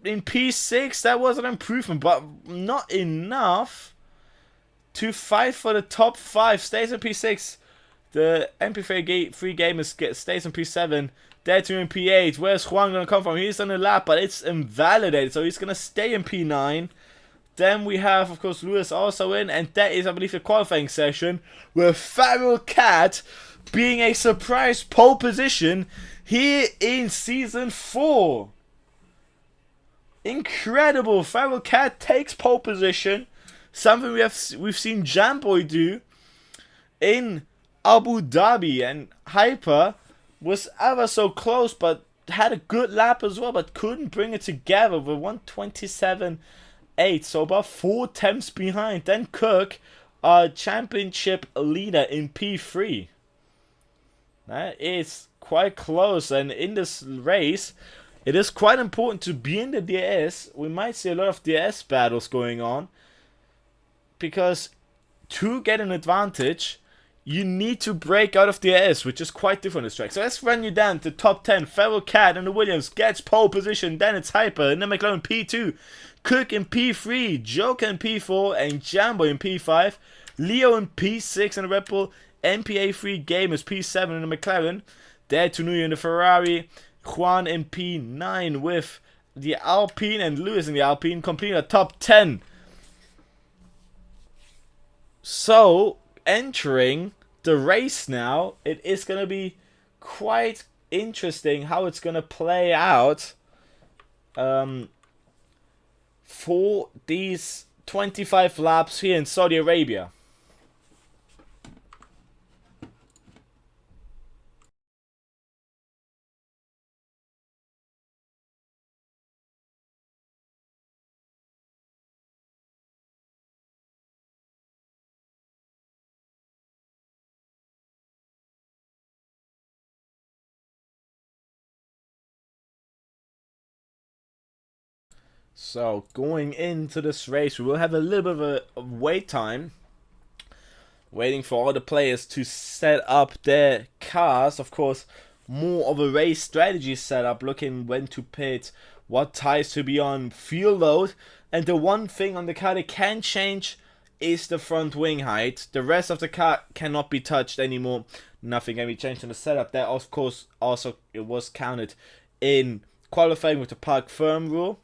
in P6. That was an improvement, but not enough to fight for the top 5. Stays in P6. The MP3 game stays in P7. Dead to in P8. Where's Juan going to come from? He's on the lap, but it's invalidated, so he's going to stay in P9. Then we have, of course, Lewis also in, and that is, I believe, the qualifying session, with Feral Cat being a surprise pole position here in Season 4. Incredible. Feral Cat takes pole position, something we've seen Jamboy do in Abu Dhabi, and Hyper was ever so close, but had a good lap as well, but couldn't bring it together with 127.8, so about 4 tenths behind. Then Cook, our championship leader in P3. That is quite close, and in this race, it is quite important to be in the DS. We might see a lot of DS battles going on, because to get an advantage, you need to break out of the DS, which is quite different this track. So let's run you down to top 10. Feral Cat and the Williams gets pole position. Then it's Hyper and then McLaren P2. Cook in P3. Joker in P4. And Jambo in P5. Leo in P6 in the Red Bull. MPA3 Gamers P7 in the McLaren. There Tunuyo in the Ferrari. Juan in P9 with the Alpine. And Lewis in the Alpine. Completing a top 10. So, entering the race now, it is going to be quite interesting how it's going to play out for these 25 laps here in Saudi Arabia. So, going into this race, we will have a little bit of a wait time. Waiting for all the players to set up their cars. Of course, more of a race strategy setup. Looking when to pit, what tires to be on, fuel load. And the one thing on the car that can change is the front wing height. The rest of the car cannot be touched anymore. Nothing can be changed in the setup. That, of course, also it was counted in qualifying with the park firm rule.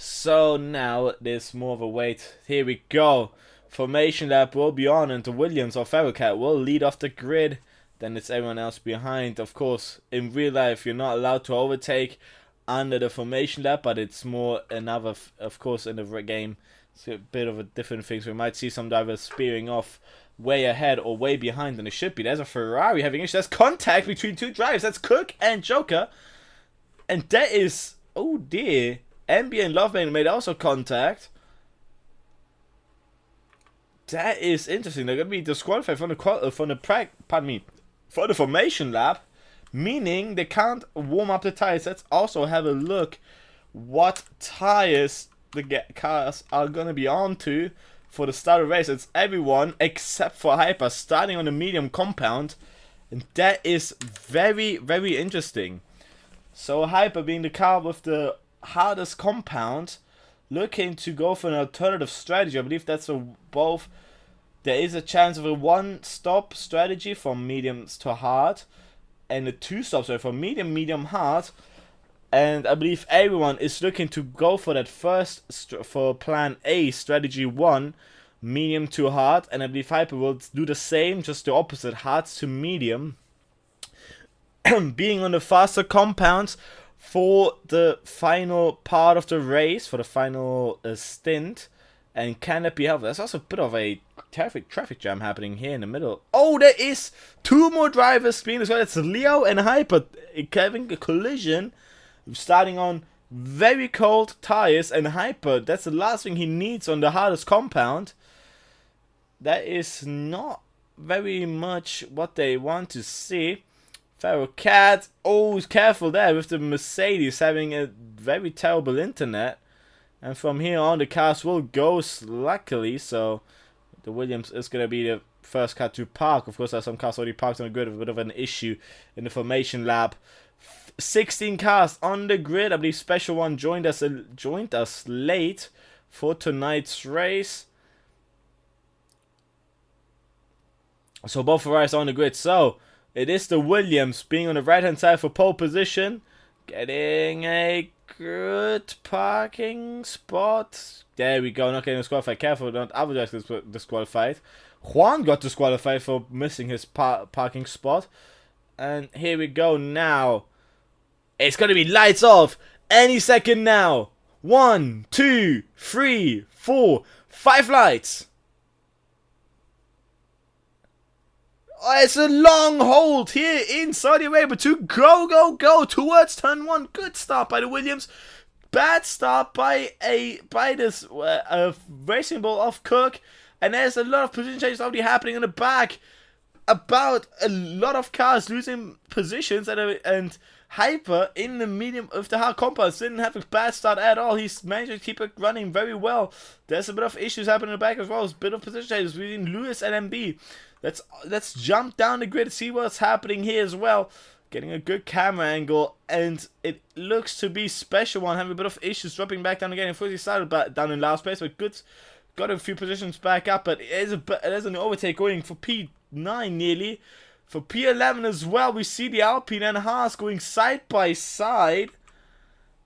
So now there's more of a wait. Here we go. Formation lap will be on, and the Williams or Feral Cat will lead off the grid. Then it's everyone else behind. Of course, in real life, you're not allowed to overtake under the formation lap, but it's more another, of course, in the game. It's a bit of a different thing. So we might see some drivers spearing off way ahead or way behind than it should be. There's a Ferrari having issues. There's contact between two drivers. That's Cook and Joker. And that is, oh dear, MB and Lovemain made also contact. That is interesting. They're going to be disqualified from the formation lap, meaning they can't warm up the tires. Let's also have a look what tires the cars are going to be on to for the start of the race. It's everyone except for Hyper starting on the medium compound. And that is very, very interesting. So Hyper, being the car with the hardest compound, looking to go for an alternative strategy. I believe that's both. There is a chance of a one-stop strategy from mediums to hard, and a two-stop strategy from medium, medium, hard. And I believe everyone is looking to go for that first for plan A, strategy 1, medium to hard. And I believe Hyper will do the same, just the opposite, hard to medium. Being on the faster compounds for the final part of the race, for the final stint. And can it be helped? There's also a bit of a traffic jam happening here in the middle. Oh, there is 2 more drivers being as well. It's Leo and Hyper having a collision, starting on very cold tires. And Hyper, that's the last thing he needs on the hardest compound. That is not very much what they want to see. Feral Cat, oh, careful there with the Mercedes having a very terrible internet. And from here on, the cars will go luckily, so the Williams is going to be the first car to park. Of course, there's some cars already parked on the grid, a bit of an issue in the formation lap. 16 cars on the grid. I believe Special One joined us late for tonight's race. So both Ferraris are on the grid. So it is the Williams being on the right-hand side for pole position, getting a good parking spot. There we go, not getting disqualified. Careful, don't otherwise get disqualified. Juan got disqualified for missing his parking spot. And here we go now. It's going to be lights off any second now. 1, 2, 3, 4, 5 lights. Oh, it's a long hold here in Saudi Arabia to go towards turn 1. Good start by the Williams. Bad start by this Racing Bull of Cook. And there's a lot of position changes already happening in the back. About a lot of cars losing positions, and Hyper in the medium of the hard compounds didn't have a bad start at all. He's managed to keep it running very well. There's a bit of issues happening in the back as well. There's a bit of position changes between Lewis and MB. Let's jump down the grid, see what's happening here as well. Getting a good camera angle, and it looks to be Special One having a bit of issues dropping back down again. Of course, he started back down in last place, but good, got a few positions back up. But there's an overtake going for P9 nearly. For P11 as well, we see the Alpine and Haas going side by side.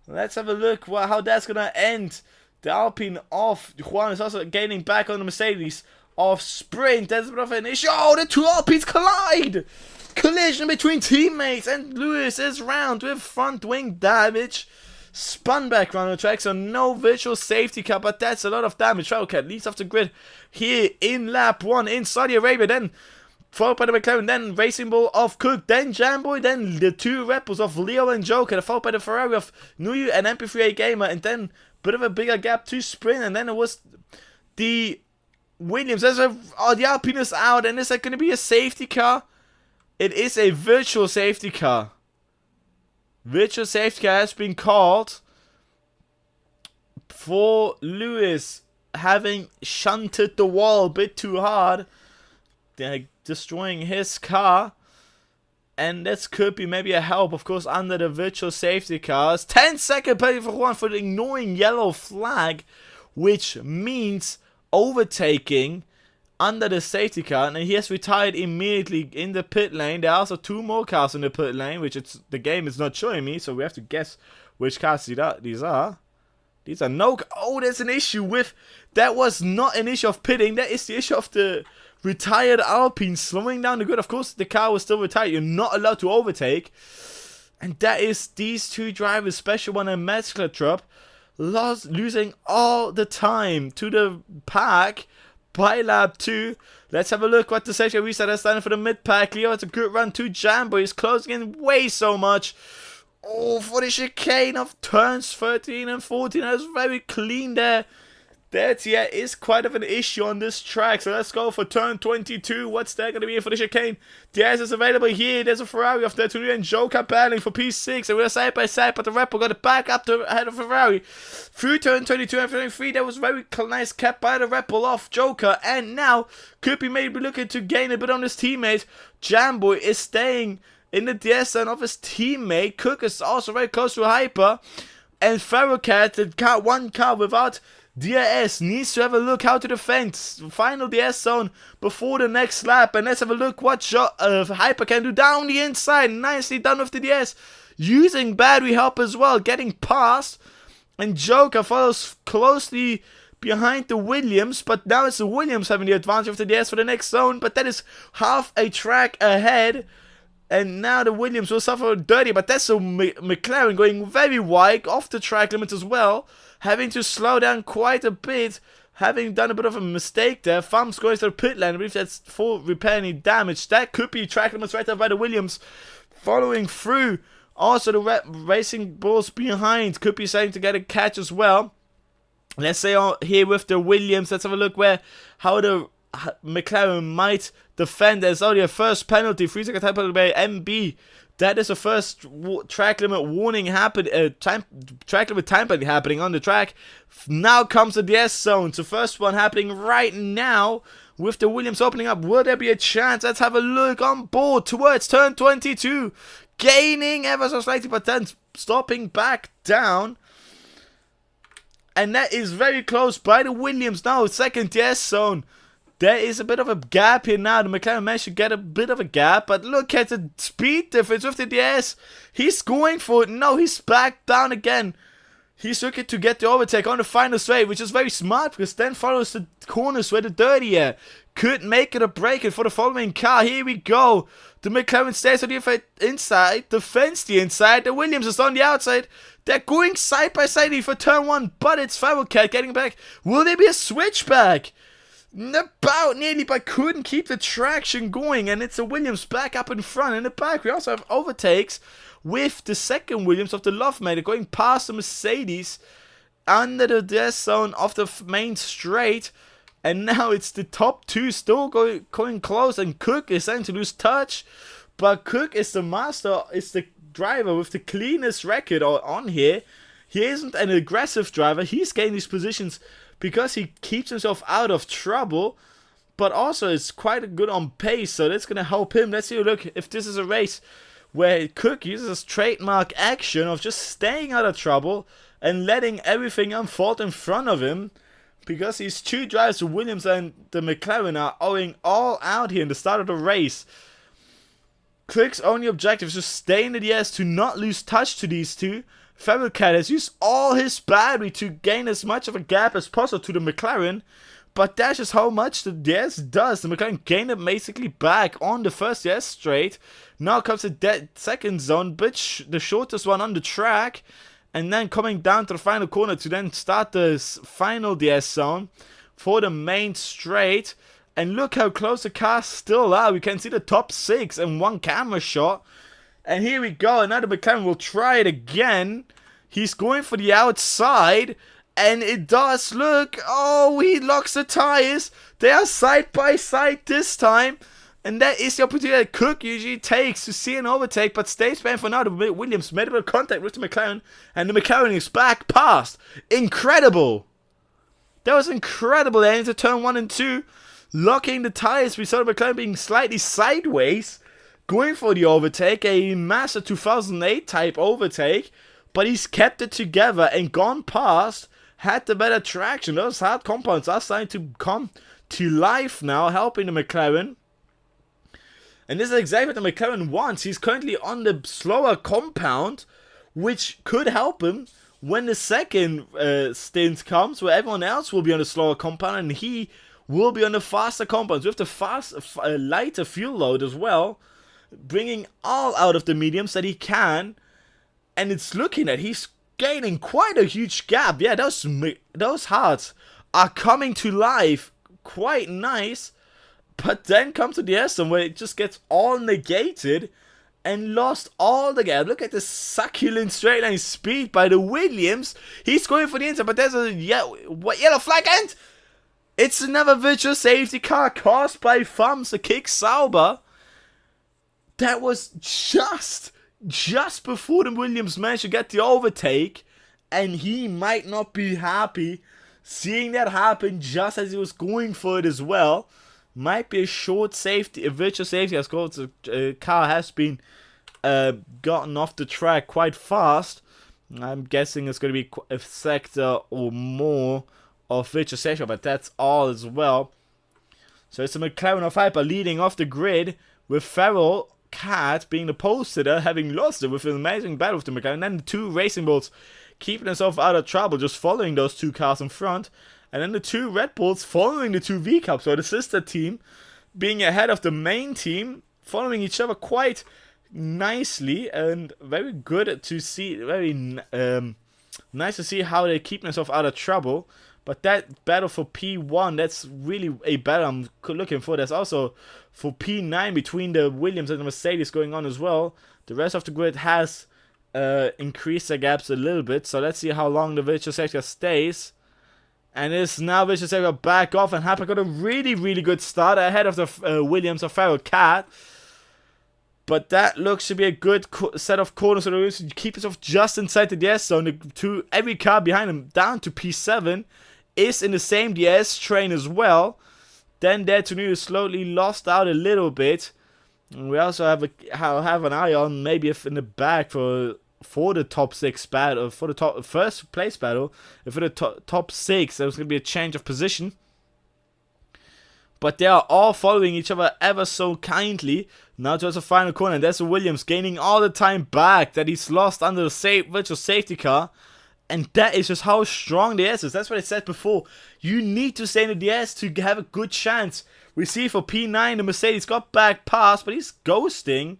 Let's have a look how that's going to end. The Alpine off. Juan is also gaining back on the Mercedes off Sprint. There's a bit of an issue. Oh, the two Alpines collide. Collision between teammates, and Lewis is round with front wing damage. Spun back around the track, so no virtual safety car, but that's a lot of damage. Trailcat leads off the grid here in lap 1 in Saudi Arabia. Then followed by the McLaren, then Racing Bull of Cook, then Jamboy, then the two Red Bulls of Leo and Joker, followed by the Ferrari of Nuyu and MP3A Gamer, and then a bit of a bigger gap to Sprint, and then it was the Williams. The Alpine is out, and is that going to be a safety car? It is a virtual safety car. Virtual safety car has been called for Lewis having shunted the wall a bit too hard. They're destroying his car, and this could be maybe a help, of course, under the virtual safety cars. 10-second penalty for Juan for ignoring yellow flag, which means overtaking under the safety car, and he has retired immediately in the pit lane. There are also 2 more cars in the pit lane, which the game is not showing me, so we have to guess which cars these are. These are no. Oh, there's an issue with. That was not an issue of pitting. That is the issue of the retired Alpine slowing down the grid. Of course, the car was still retired. You're not allowed to overtake. And that is these 2 drivers, Special One and Mesclatrop, losing all the time to the pack by lap 2. Let's have a look what the safety reset has done for the mid-pack. Leo has a good run to Jambo. He's closing in way so much. Oh, for the chicane of turns 13 and 14. That was very clean there. That, yeah, is quite of an issue on this track. So let's go for turn 22. What's there going to be for the chicane? Diaz is available here. There's a Ferrari off there to and Joker battling for P6. And we're side by side, but the Red Bull got to back up to ahead of Ferrari. Through turn 22 and 23, that was very nice kept by the Red Bull off Joker. And now could be maybe looking to gain a bit on his teammate. Jamboy is staying in the DS zone of his teammate. Cook is also very close to Hyper. And Ferrocat, the one car without DRS, needs to have a look how to defend final DS zone before the next lap. And let's have a look what Hyper can do down the inside. Nicely done with the DS, using battery help as well, getting past. And Joker follows closely behind the Williams, but now it's the Williams having the advantage of the DS for the next zone. But that is half a track ahead. And now the Williams will suffer dirty, but that's a McLaren going very wide off the track limit as well. Having to slow down quite a bit, having done a bit of a mistake there. Thumbs going to the pit lane. I believe that's for repair any damage. That could be track limits right there by the Williams. Following through. Also the Racing Bulls behind could be starting to get a catch as well. Let's say here with the Williams, let's have a look how the McLaren might defend. There's only a first penalty, 3 second time penalty by MB. That is the first track limit warning track limit time penalty happening on the track. Now comes the DS zone. So first one happening right now with the Williams opening up. Will there be a chance? Let's have a look on board towards turn 22. Gaining ever so slightly, but then stopping back down. And that is very close by the Williams now. Second DS zone. There is a bit of a gap here now. The McLaren managed to get a bit of a gap. But look at the speed difference with the DS. He's going for it. No, he's back down again. He's looking to get the overtake on the final straight, which is very smart because then follows the corners where the dirty air could make it or break it for the following car. Here we go. The McLaren stays on the inside, defends the inside. The Williams is on the outside. They're going side by side for turn 1, but it's Ferrocat getting back. Will there be a switchback? About nearly, but couldn't keep the traction going, and it's a Williams back up in front. In the back we also have overtakes with the second Williams of the Lovemaker going past the Mercedes under the DS zone of the main straight. And now it's the top two still going close, and Cook is starting to lose touch. But Cook is the master, is the driver with the cleanest record on here. He isn't an aggressive driver. He's getting these positions because he keeps himself out of trouble, but also is quite good on pace, so that's going to help him. Let's see a look if this is a race where Cook uses his trademark action of just staying out of trouble and letting everything unfold in front of him, because these two drivers, the Williams and the McLaren, are owing all out here in the start of the race. Cook's only objective is to stay in the DS, to not lose touch to these two. Ferrocat has used all his battery to gain as much of a gap as possible to the McLaren, but that's just how much the DS does. The McLaren gained it basically back on the first DS straight. Now comes the second zone, but the shortest one on the track, and then coming down to the final corner to then start the final DS zone for the main straight. And look how close the cars still are. We can see the top 6 in one camera shot. And here we go, another McLaren will try it again. He's going for the outside, and it does look, oh, he locks the tires. They are side by side this time, and that is the opportunity that Cook usually takes to see an overtake, but stays behind for now. The Williams made a bit of contact with the McLaren, and the McLaren is back past. Incredible. That was incredible. They into turn 1 and 2, locking the tires. We saw the McLaren being slightly sideways, going for the overtake, a massive 2008 type overtake, but he's kept it together and gone past, had the better traction. Those hard compounds are starting to come to life now, helping the McLaren. And this is exactly what the McLaren wants. He's currently on the slower compound, which could help him when the second stint comes, where everyone else will be on the slower compound and he will be on the faster compounds with the lighter fuel load as well, bringing all out of the mediums that he can. And it's looking at he's gaining quite a huge gap. Yeah, those hearts are coming to life quite nice. But then comes to the S where it just gets all negated. and lost all the gap. Look at the succulent straight line speed by the Williams. He's going for the inside, but there's a yellow flag, and it's another virtual safety car caused by Thumbs, the kick Sauber. That was just before the Williams managed to get the overtake, and he might not be happy seeing that happen just as he was going for it as well. Might be a short safety, a virtual safety, as called. The car has been gotten off the track quite fast. I'm guessing it's going to be a sector or more of virtual safety, but that's all as well. So it's a McLaren of Hyper leading off the grid, with Farrell Cat being the pole sitter, having lost it with an amazing battle with the McLaren. And then the two Racing Bulls keeping themselves out of trouble, just following those two cars in front. And then the two Red Bulls following the two V-Cups, or the sister team, being ahead of the main team, following each other quite nicely, and very good to see, very nice to see how they keep themselves out of trouble. But that battle for P1, that's really a battle I'm looking for. There's also for P9 between the Williams and the Mercedes going on as well. The rest of the grid has increased their gaps a little bit, so let's see how long the virtual sector stays. And it's now virtual sector back off, and Harper got a really good start ahead of the Williams of Farrell Cat. But that looks to be a good set of corners, so to keep yourself just inside the DS zone. Every car behind him down to P7 is in the same DS train as well. Then there to slowly lost out a little bit. And we also have an eye on maybe if in the back for the top 6 battle, for the first place battle, for the top 6, there's going to be a change of position. But they are all following each other ever so kindly. Now towards the final corner, and there's the Williams gaining all the time back that he's lost under the virtual safety car. And that is just how strong the DS is. That's what I said before. You need to stay in the DS to have a good chance. We see for P9, the Mercedes got back past, but he's ghosting.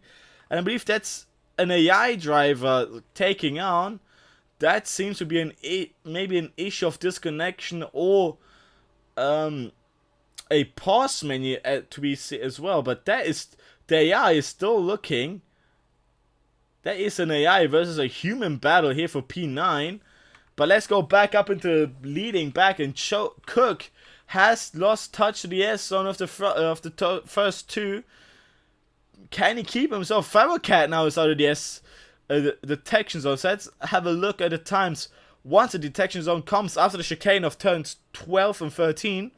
And I believe that's an AI driver taking on. That seems to be maybe an issue of disconnection, or a pause menu to be seen as well. But that is, the AI is still looking. That is an AI versus a human battle here for P9. But let's go back up into leading back, and Cook has lost touch to the S zone of the first two. Can he keep himself? Farrell Cat now is out of the S detection zone. So let's have a look at the times once the detection zone comes after the chicane of turns 12 and 13.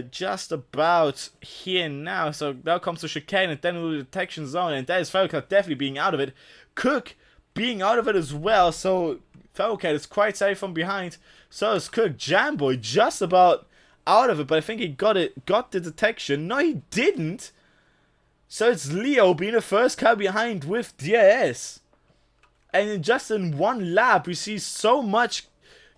Just about here now. So now comes the chicane, and then the detection zone, and that is Farrell Cat definitely being out of it. Cook being out of it as well. So Farrell Cat is quite safe from behind. So is Cook. Jamboy just about out of it, but I think he got the detection. No, he didn't. So it's Leo being the first car behind with DRS. And just in one lap, we see so much.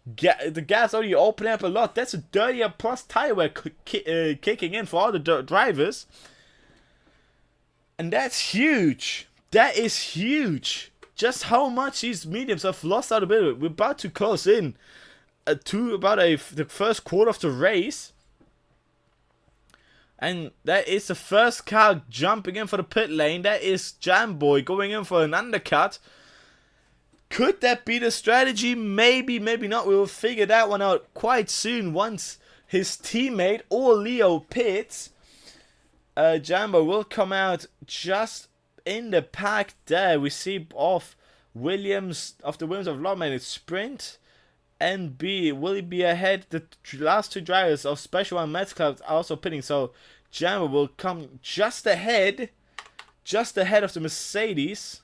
The gas already opening up a lot. That's a 30 plus tire wear kicking in for all the drivers. And that's huge. That is huge. Just how much these mediums have lost out a bit. We're about to close in to about the first quarter of the race. And that is the first car jumping in for the pit lane. That is Jamboy going in for an undercut. Could that be the strategy? Maybe, maybe not. We will figure that one out quite soon once his teammate or Leo pits. Jambo will come out just in the pack there. We see off Williams of the Williams of Longman. It's sprint and B. Will he be ahead? The last two drivers of Special One Mets Club are also pitting. So Jambo will come just ahead of the Mercedes.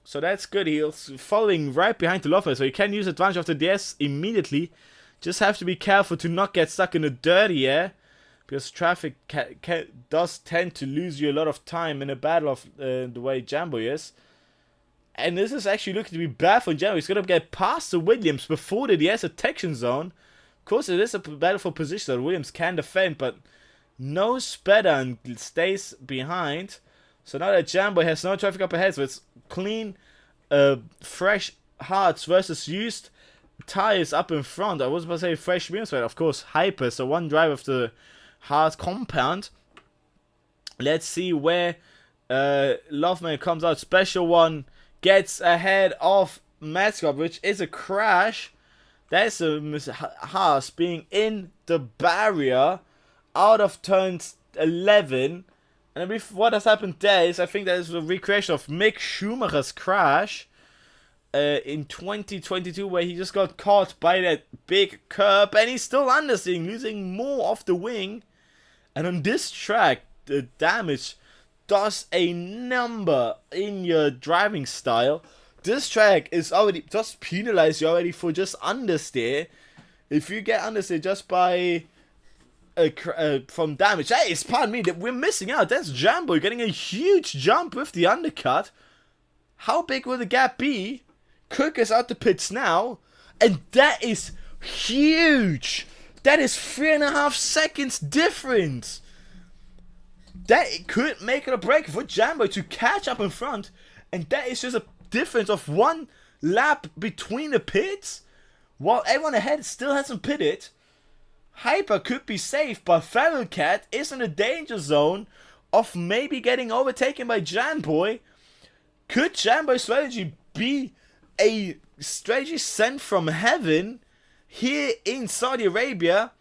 So that's good. He's following right behind the Loffer, so he can use advantage of the DS immediately. Just have to be careful to not get stuck in the dirty air, because traffic does tend to lose you a lot of time in a battle of the way Jambo is. And this is actually looking to be bad for Jambo. He's going to get past the Williams before the DS detection zone. Of course, it is a battle for position that Williams can defend, but knows better and stays behind. So now that Jambo has no traffic up ahead, so it's clean, fresh hards versus used tires up in front. I was about to say fresh rims, but of course Hyper, so one drive of the hard compound. Let's see where Loveman comes out, special one, gets ahead of Mascot, which is a crash. That's a Haas being in the barrier out of turn 11. And I believe what has happened there is, I think that is a recreation of Mick Schumacher's crash in 2022, where he just got caught by that big curb and he's still understeering, losing more of the wing. And on this track, the damage does a number in your driving style. This track is already just penalized you already for just understeer. If you get understeer just by from damage, that is, pardon me, that we're missing out. That's Jambo getting a huge jump with the undercut. How big will the gap be? Cook is out the pits now, and that is huge. That is 3.5 seconds difference. That could make it a break for Jambo to catch up in front, and that is just a difference of 1 lap between the pits, while everyone ahead still hasn't pitted. Hyper could be safe, but Feral Cat is in a danger zone of maybe getting overtaken by Jamboy. Could Jamboy's strategy be a strategy sent from heaven here in Saudi Arabia?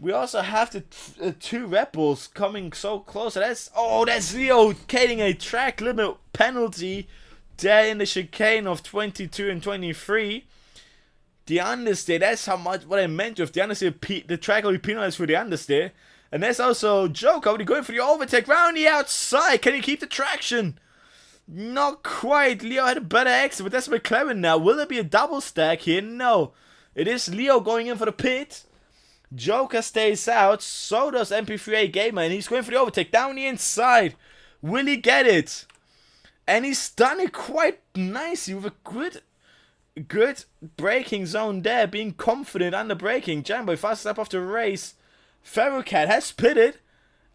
We also have the 2 Red Bulls coming so close. That's Leo getting a track limit penalty there in the chicane of 22 and 23. The understeer, that's how much what I meant with the understeer. The track will be penalized for the understeer. And there's also Joker already going for the overtake round the outside. Can he keep the traction? Not quite. Leo had a better exit, but that's McLaren now. Will there be a double stack here? No. It is Leo going in for the pit. Joker stays out. So does MP3A Gamer. And he's going for the overtake down the inside. Will he get it? And he's done it quite nicely with a good braking zone there. Being confident under braking. Jambo, fast lap of the race. Feral Cat has pitted.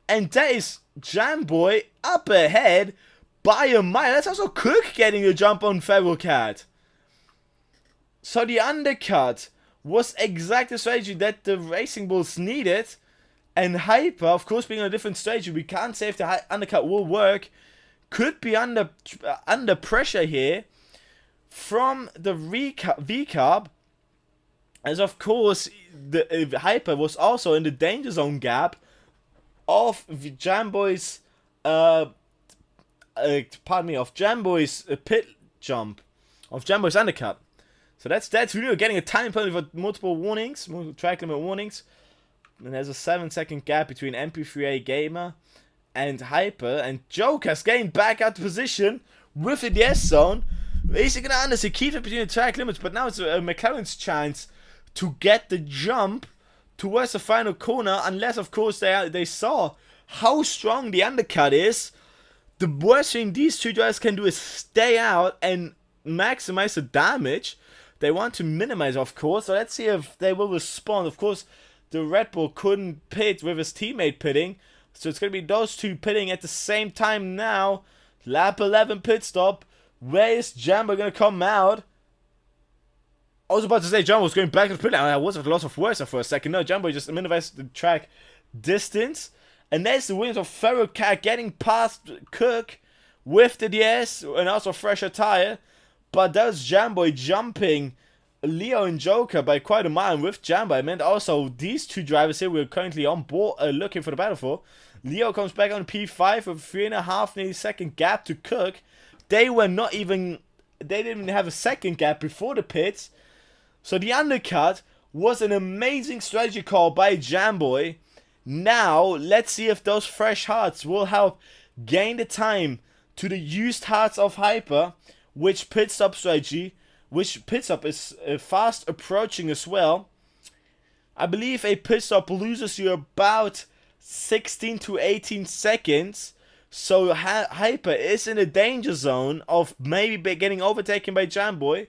And that is Jamboy up ahead by a mile. That's also Cook getting a jump on Feral Cat. So the undercut was exactly the strategy that the Racing Bulls needed. And Hyper, of course, being on a different strategy, we can't say if the undercut will work. Could be under pressure here from the V-Carb. As of course, the Hyper was also in the danger zone gap of Jamboy's of Jamboy's pit jump, of Jamboy's undercut. So that's really getting a time penalty for multiple warnings, multiple track limit warnings. And there's a 7-second gap between MP3A Gamer and Hyper, and Joker's getting back out of position with the DS zone. Is he gonna understeer, keep it between the track limits? But now it's McLaren's chance to get the jump towards the final corner, unless of course they saw how strong the undercut is. The worst thing these 2 drivers can do is stay out and maximize the damage. They want to minimize, of course. So let's see if they will respond. Of course, the Red Bull couldn't pit with his teammate pitting. So it's going to be those 2 pitting at the same time now. Lap 11 pit stop. Where is Jambo going to come out? I was about to say Jambo was going back to the pit lane. I was at a loss of words there for a second. No, Jambo just minimized the track distance. And there's the wins of Feral Cat getting past Cook with the DS and also fresher tire. But there's Jambo jumping Leo and Joker by quite a mile. And with Jambo, I meant also these 2 drivers here we're currently on board looking for the battle for. Leo comes back on P5 with 3.5 nearly second gap to Cook. They didn't even have a second gap before the pits. So the undercut was an amazing strategy call by Jamboy. Now, let's see if those fresh hearts will help gain the time to the used hearts of Hyper, which pit stop strategy, which pit stop is fast approaching as well. I believe a pit stop loses you about 16 to 18 seconds. So Hyper is in a danger zone of maybe getting overtaken by Jamboy.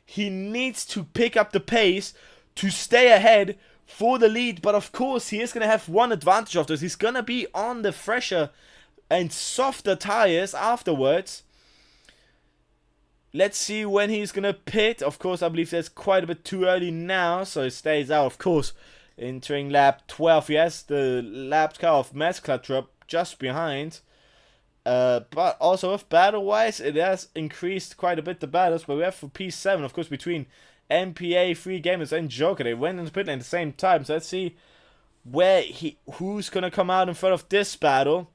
He needs to pick up the pace to stay ahead for the lead. But of course, he is going to have one advantage of this. He's going to be on the fresher and softer tires afterwards. Let's see when he's going to pit. Of course, I believe that's quite a bit too early now. So he stays out, of course, entering lap 12. Yes, the lap car of Mascot drop just behind. But also with battle-wise, it has increased quite a bit the battles. But we have for P7, of course, between MPA, Free Gamers, and Joker. They went into pit lane at the same time. So let's see who's gonna come out in front of this battle.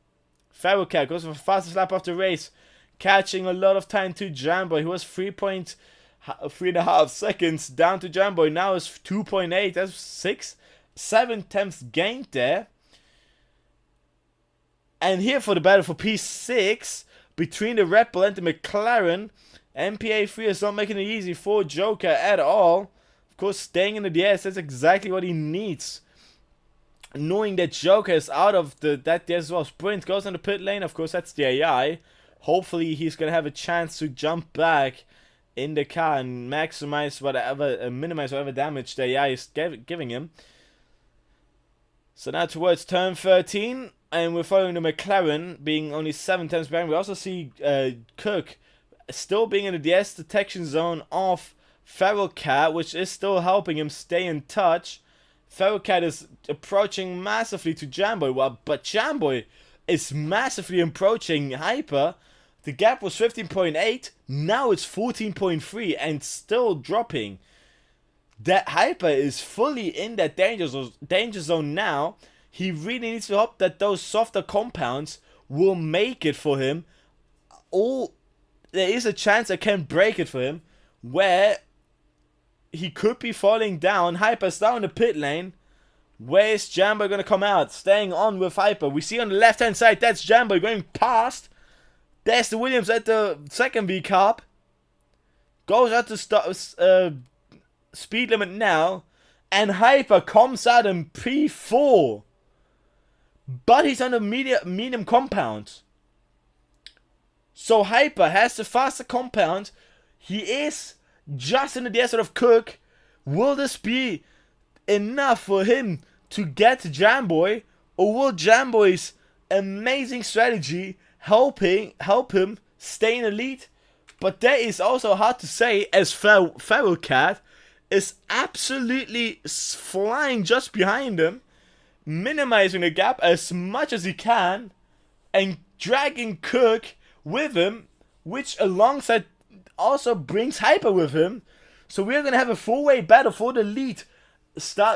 Feral Cat goes for the fastest lap of the race, catching a lot of time to Jamboy, who was 3.5 seconds down to Jamboy. Now is 2.8. That's 7 tenths gained there. And here for the battle for P6 between the Red Bull and the McLaren. MPA3 is not making it easy for Joker at all. Of course, staying in the DS, that's exactly what he needs. Knowing that Joker is out of that DS as well. Sprint goes on the pit lane. Of course, that's the AI. Hopefully, he's going to have a chance to jump back in the car and maximize whatever, minimize whatever damage the AI is giving him. So now towards turn 13. And we're following the McLaren being only 7 tenths behind. We also see Cook still being in the DS detection zone of Feral Cat, which is still helping him stay in touch. Feral Cat is approaching massively to Jamboy, but Jamboy is massively approaching Hyper. The gap was 15.8, now it's 14.3 and still dropping. That Hyper is fully in that danger zone now. He really needs to hope that those softer compounds will make it for him. Or there is a chance I can break it for him, where he could be falling down. Hyper's down the pit lane. Where is Jamboy going to come out? Staying on with Hyper. We see on the left hand side, that's Jamboy going past. There's the Williams at the second V-Carb. Goes out to speed limit now. And Hyper comes out in P4. But he's on the medium compound. So Hyper has the faster compound. He is just in the desert of Cook. Will this be enough for him to get to Jamboy? Or will Jamboy's amazing strategy help him stay in the lead? But that is also hard to say, as Feral Cat is absolutely flying just behind him, minimizing the gap as much as he can, and dragging Cook with him, which alongside also brings Hyper with him. So we're going to have a 4-way battle for the lead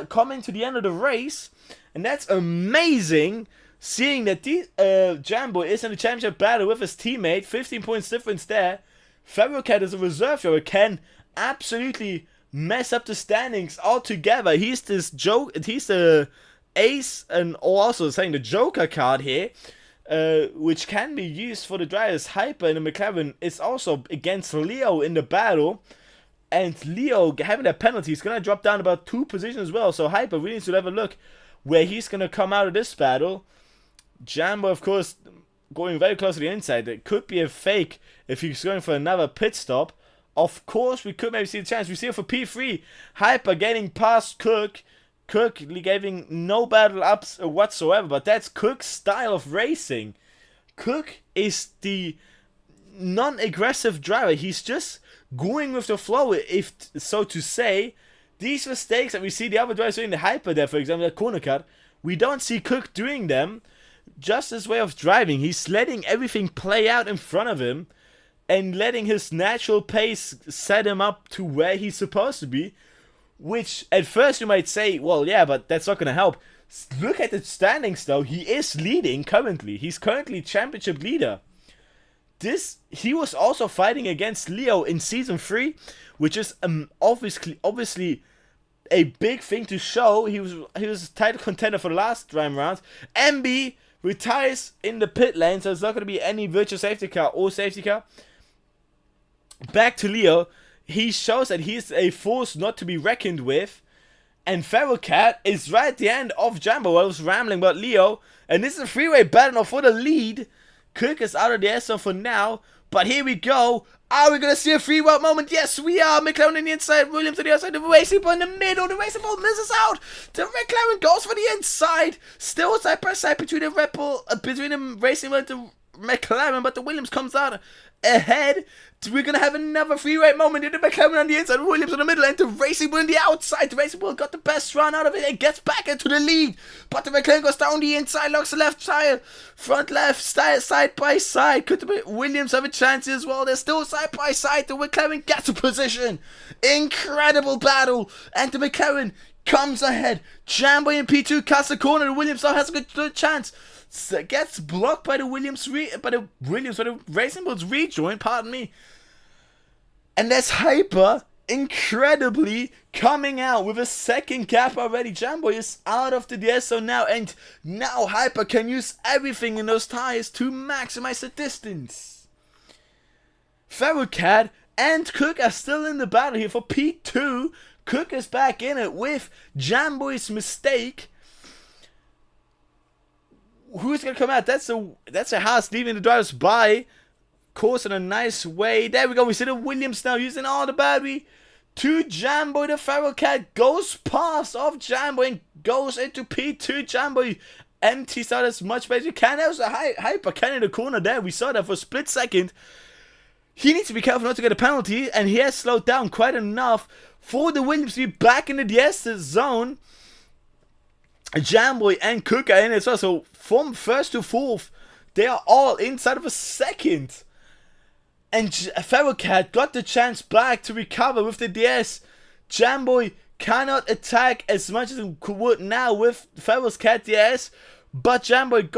coming to the end of the race. And that's amazing, seeing that Jamboy is in the championship battle with his teammate. 15 points difference there. Feral Cat is a reserve driver, can absolutely mess up the standings altogether. He's the ace, and also saying the Joker card here, which can be used for the drivers. Hyper in the McLaren is also against Leo in the battle, and Leo having that penalty is going to drop down about 2 positions as well. So Hyper really needs to have a look where he's going to come out of this battle. Jamboy, of course, going very close to the inside. It could be a fake if he's going for another pit stop. Of course, we could maybe see the chance. We see it for P3. Hyper getting past Cook. Cook giving no battle ups whatsoever, but that's Cook's style of racing. Cook is the non-aggressive driver. He's just going with the flow, if so to say. These mistakes that we see the other drivers doing, the Hyper there, for example, the corner cut, we don't see Cook doing them. Just his way of driving. He's letting everything play out in front of him and letting his natural pace set him up to where he's supposed to be. Which, at first you might say, well, yeah, but that's not going to help. Look at the standings, though. He is leading currently. He's currently championship leader. He was also fighting against Leo in Season 3, which is obviously a big thing to show. He was a title contender for the last time round. MB retires in the pit lane, so there's not going to be any virtual safety car or safety car. Back to Leo. He shows that he's a force not to be reckoned with. And Feral Cat is right at the end of Jambo. I was rambling about Leo. And this is a 3-way battle for the lead. Cook is out of the SO for now. But here we go. Are we going to see a 3-way moment? Yes, we are. McLaren on the inside. Williams on the outside. The Racing Ball in the middle. The Racing Ball misses out. The McLaren goes for the inside. Still side by side between the Red Bull, between the Racing Ball and the McLaren, but the Williams comes out ahead. We're going to have another free-rate moment in the McLaren on the inside, Williams on the middle, and the Racing Bull on the outside. The Racing Bull got the best run out of it and gets back into the lead. But the McLaren goes down the inside, locks the left tire, front left, side by side. Could the Williams have a chance as well? They're still side by side. The McLaren gets a position. Incredible battle. And the McLaren comes ahead. Jambo in P2 cuts the corner. The Williams now has a good chance. Gets blocked by the Racing Bull's rejoin, pardon me. And that's Hyper incredibly coming out with a second gap already. Jambo is out of the DS zone now, and now Hyper can use everything in those tires to maximize the distance. Ferrocat and Cook are still in the battle here for P2. Cook is back in it with Jambo's mistake. Who's going to come out? That's a Haas leaving the drivers by. Course in a nice way. There we go. We see the Williams now using all the battery to Jambo. The Ferrocat goes past off Jambo and goes into P2. Jambo empties out as much space as he can. That was a Hyper can in the corner there. We saw that for a split second. He needs to be careful not to get a penalty, and he has slowed down quite enough for the Williams to be back in the DS zone. Jambo and Cook are in it as well. So from first to fourth, they are all inside of a second. And Ferrocat got the chance back to recover with the DS. Jambo cannot attack as much as he would now with Ferrocat DS, but Jambo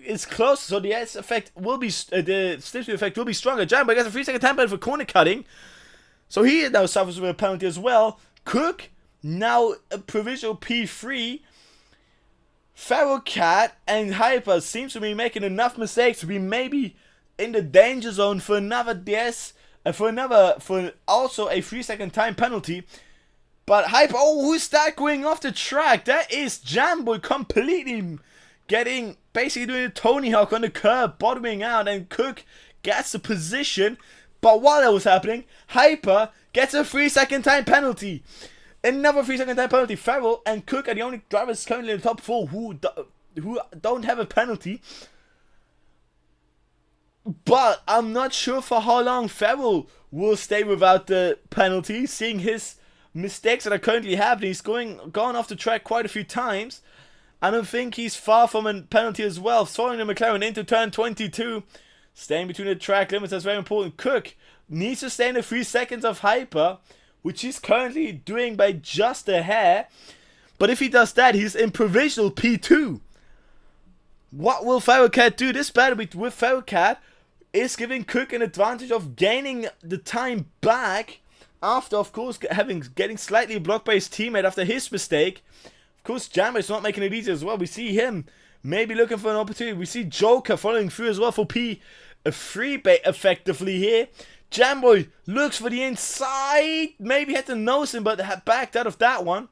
is close, so the DS effect will be the slipstream effect will be stronger. Jambo gets a 3-second time penalty for corner cutting, so he now suffers with a penalty as well. Cook now a provisional P3. Ferrocat and Hyper seems to be making enough mistakes to be maybe in the danger zone for another DS, for also a 3-second time penalty. But Hyper, who's that going off the track? That is Jambo completely basically doing a Tony Hawk on the curb, bottoming out, and Cook gets the position. But while that was happening, Hyper gets a 3-second time penalty. Another 3-second time penalty. Farrell and Cook are the only drivers currently in the top 4 who don't have a penalty. But I'm not sure for how long Farrell will stay without the penalty, seeing his mistakes that are currently happening. He's gone off the track quite a few times. I don't think he's far from a penalty as well. Throwing the McLaren into turn 22. Staying between the track limits, that's very important. Cook needs to stay in the 3 seconds of Hyper, which he's currently doing by just a hair. But if he does that, he's in provisional P2. What will Ferrocat do? This battle with Ferrocat is giving Cook an advantage of gaining the time back after, of course, getting slightly blocked by his teammate after his mistake. Of course, Jambo is not making it easy as well. We see him maybe looking for an opportunity. We see Joker following through as well for P3 effectively here. Jambo looks for the inside. Maybe had to nose him, but had backed out of that one.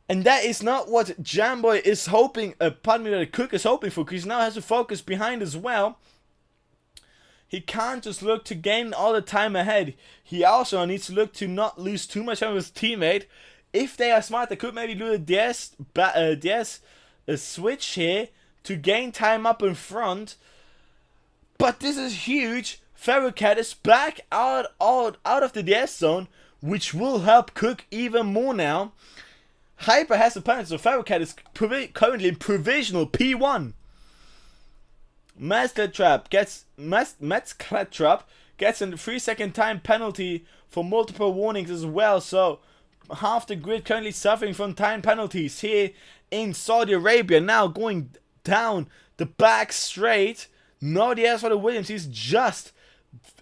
And that is not what Jambo is hoping, that Cook is hoping for, because he now has to focus behind as well. He can't just look to gain all the time ahead. He also needs to look to not lose too much time with his teammate. If they are smart, they could maybe do a DS switch here to gain time up in front. But this is huge. Ferrocat is back out of the DS zone, which will help Cook even more now. Hyper has the penalty, so Ferrocat is currently in provisional P1. Metz-Kletrap gets a 3-second time penalty for multiple warnings as well. So half the grid currently suffering from time penalties here in Saudi Arabia. Now going down the back straight. No DS for the Williams. He's just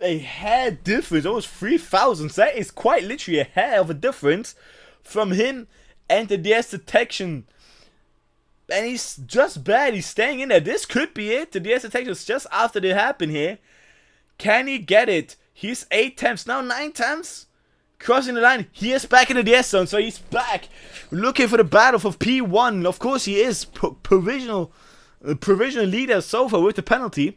a hair difference, almost 3 thousandths. That is quite literally a hair of a difference from him and the DS detection. And he's just barely staying in there. This could be it. The DS detection is just after they happen here. Can he get it? He's 8 tenths, now 9 tenths. Crossing the line. He is back in the DS zone, so he's back looking for the battle for P1. Of course, he is provisional leader so far with the penalty.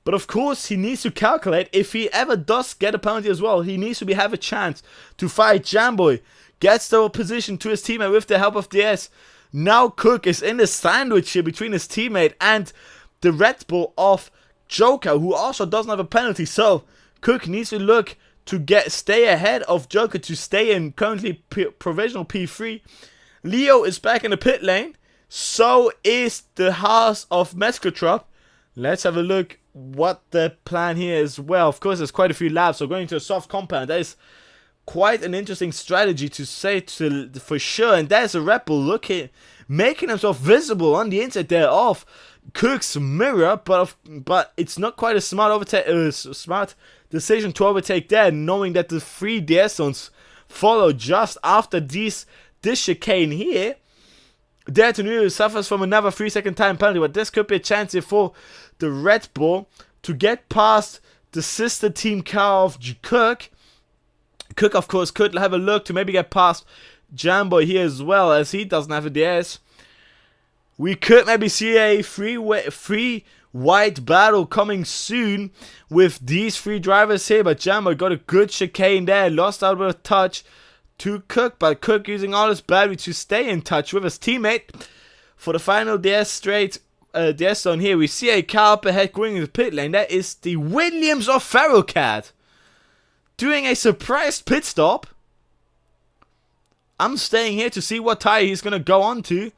But of course, he needs to calculate if he ever does get a penalty as well. He needs to have a chance to fight Jambo. Gets the position to his teammate with the help of DS. Now Cook is in the sandwich here between his teammate and the Red Bull of Joker, who also doesn't have a penalty. So Cook needs to look to stay ahead of Joker to stay in currently provisional P3. Leo is back in the pit lane. So is the Haas of Mescotrop. Let's have a look what the plan here is. Well, of course, there's quite a few laps. So going to a soft compound, that is quite an interesting strategy to say for sure. And there's a Red Bull making himself visible on the inside there of Cook's mirror, but it's not quite a smart decision to overtake there, knowing that the 3 DS zones follow just after this chicane here. Dare to New suffers from another 3-second time penalty, but this could be a chance here for the Red Bull to get past the sister team car of Cook. Cook, of course, could have a look to maybe get past Jambo here as well, as he doesn't have a DS. We could maybe see a three-white battle coming soon with these 3 drivers here, but Jambo got a good chicane there, lost out with a touch to Cook, but Cook using all his battery to stay in touch with his teammate for the final DS zone here. We see a car up ahead going into the pit lane. That is the Williams of Ferrocat doing a surprise pit stop. I'm staying here to see what tire he's going to go on to.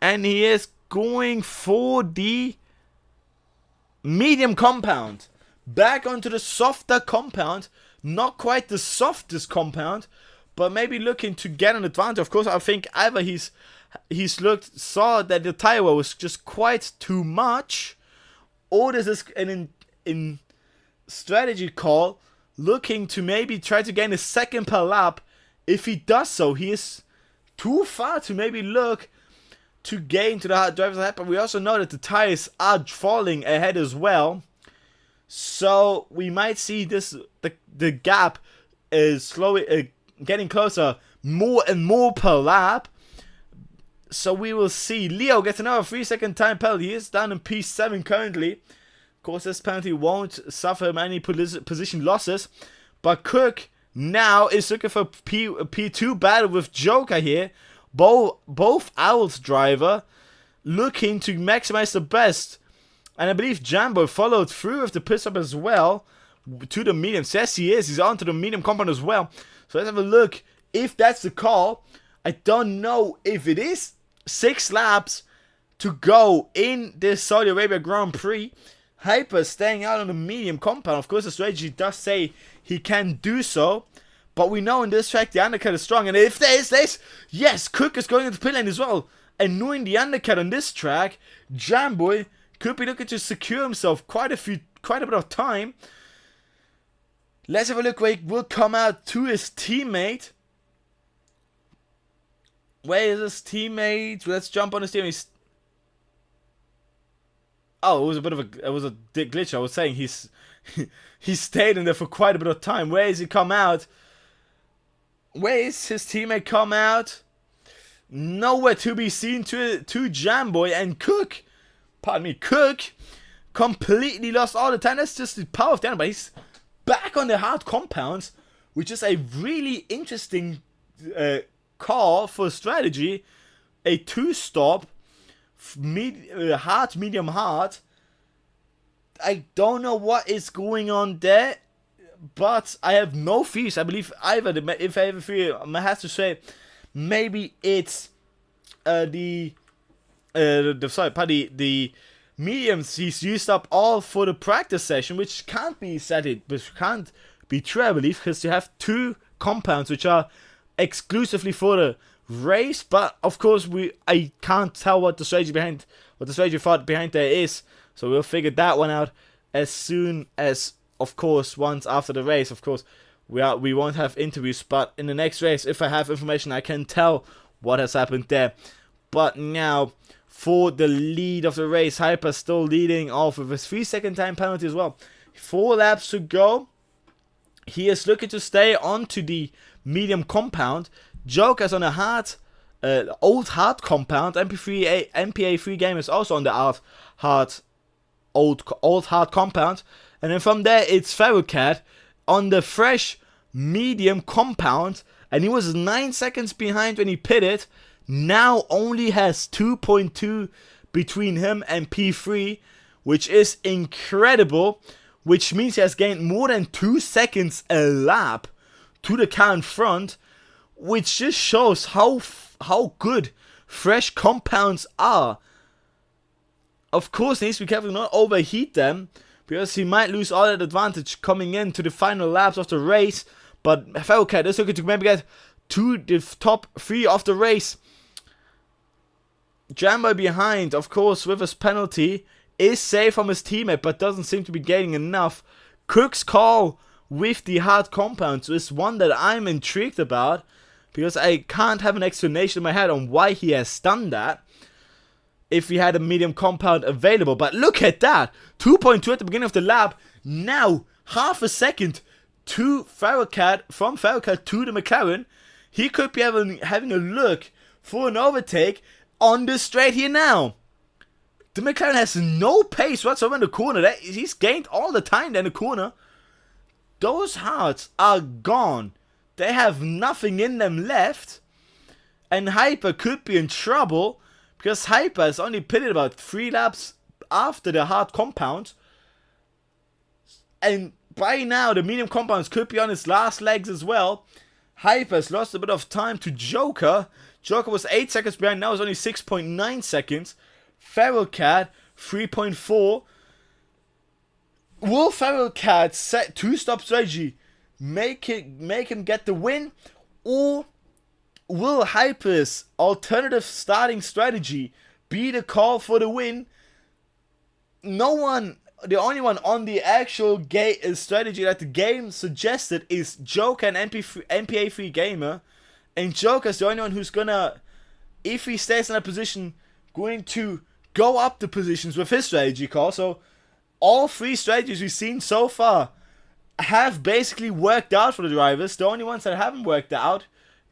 And he is going for the medium compound. Back onto the softer compound. Not quite the softest compound, but maybe looking to get an advantage. Of course, I think either saw that the tire wear was just quite too much, or this is an in strategy call, looking to maybe try to gain a second per lap. If he does so, he is too far to maybe look to gain to the driver's ahead. But we also know that the tires are falling ahead as well, so we might see the gap is slowly getting closer more and more per lap. So we will see. Leo gets another 3-second time penalty. He is down in P7 currently. Of course, this penalty won't suffer him any position losses. But Cook now is looking for P2 battle with Joker here. Both Owls driver looking to maximize the best. And I believe Jambo followed through with the pit stop as well to the medium. Yes, he is. He's on to the medium compound as well. So let's have a look if that's the call. I don't know if it is. 6 laps to go in this Saudi Arabia Grand Prix. Hyper staying out on the medium compound. Of course, the strategy does say he can do so. But we know in this track the undercut is strong. And if there is this, yes, Cook is going into pit lane as well. And knowing the undercut on this track, Jamboy could be looking to secure himself quite a bit of time. Let's have a look where he will come out to his teammate. Where is his teammate? Let's jump on his teammate. Oh, it was a glitch. I was saying he stayed in there for quite a bit of time. Where is he come out? Where is his teammate come out? Nowhere to be seen to Jamboy and Cook. Pardon me, Cook completely lost all the time. That's just the power of the but he's back on the hard compounds, which is a really interesting call for strategy. A 2-stop, hard, medium, hard. I don't know what is going on there, but I have no fears. I believe either if I have a fear, I have to say maybe it's the mediums he's used up all for the practice session, which can't be true, I believe, because you have 2 compounds which are exclusively for the race. But of course, I can't tell what the strategy thought behind there is. So we'll figure that one out as soon as, of course, once after the race. Of course, we won't have interviews, but in the next race, if I have information, I can tell what has happened there. But now, for the lead of the race, Hyper still leading off with his 3-second time penalty as well. 4 laps to go. He is looking to stay onto the medium compound. Joker's on a old hard compound. MPA3 game is also on the old hard compound. And then from there, it's Ferrocat on the fresh medium compound. And he was 9 seconds behind when he pitted. Now only has 2.2 between him and P3, which is incredible, which means he has gained more than 2 seconds a lap to the car in front, which just shows how good fresh compounds are. Of course, he needs to be careful to not overheat them, because he might lose all that advantage coming into the final laps of the race. But Ferocat is looking to maybe get to the top 3 of the race. Jambo behind, of course, with his penalty, is safe from his teammate, but doesn't seem to be gaining enough. Cook's call with the hard compounds is one that I'm intrigued about, because I can't have an explanation in my head on why he has done that if he had a medium compound available. But look at that, 2.2 at the beginning of the lap, now half a second to Ferocat, from Ferocat to the McLaren. He could be having a look for an overtake on the straight here now. The McLaren has no pace whatsoever in the corner. He's gained all the time in the corner. Those hards are gone. They have nothing in them left. And Hyper could be in trouble, because Hyper is only pitted about 3 laps after the hard compound. And by now, the medium compounds could be on his last legs as well. Hyper has lost a bit of time to Joker. Joker was 8 seconds behind, now it's only 6.9 seconds. Ferocat, 3.4. Will Ferocat's set 2-stop strategy make him get the win? Or will Hyper's alternative starting strategy be the call for the win? The only one on the actual strategy that the game suggested is Joker and MPA3 Gamer. And Joker's the only one who's gonna, if he stays in that position, going to go up the positions with his strategy call. So all 3 strategies we've seen so far have basically worked out for the drivers. The only ones that haven't worked out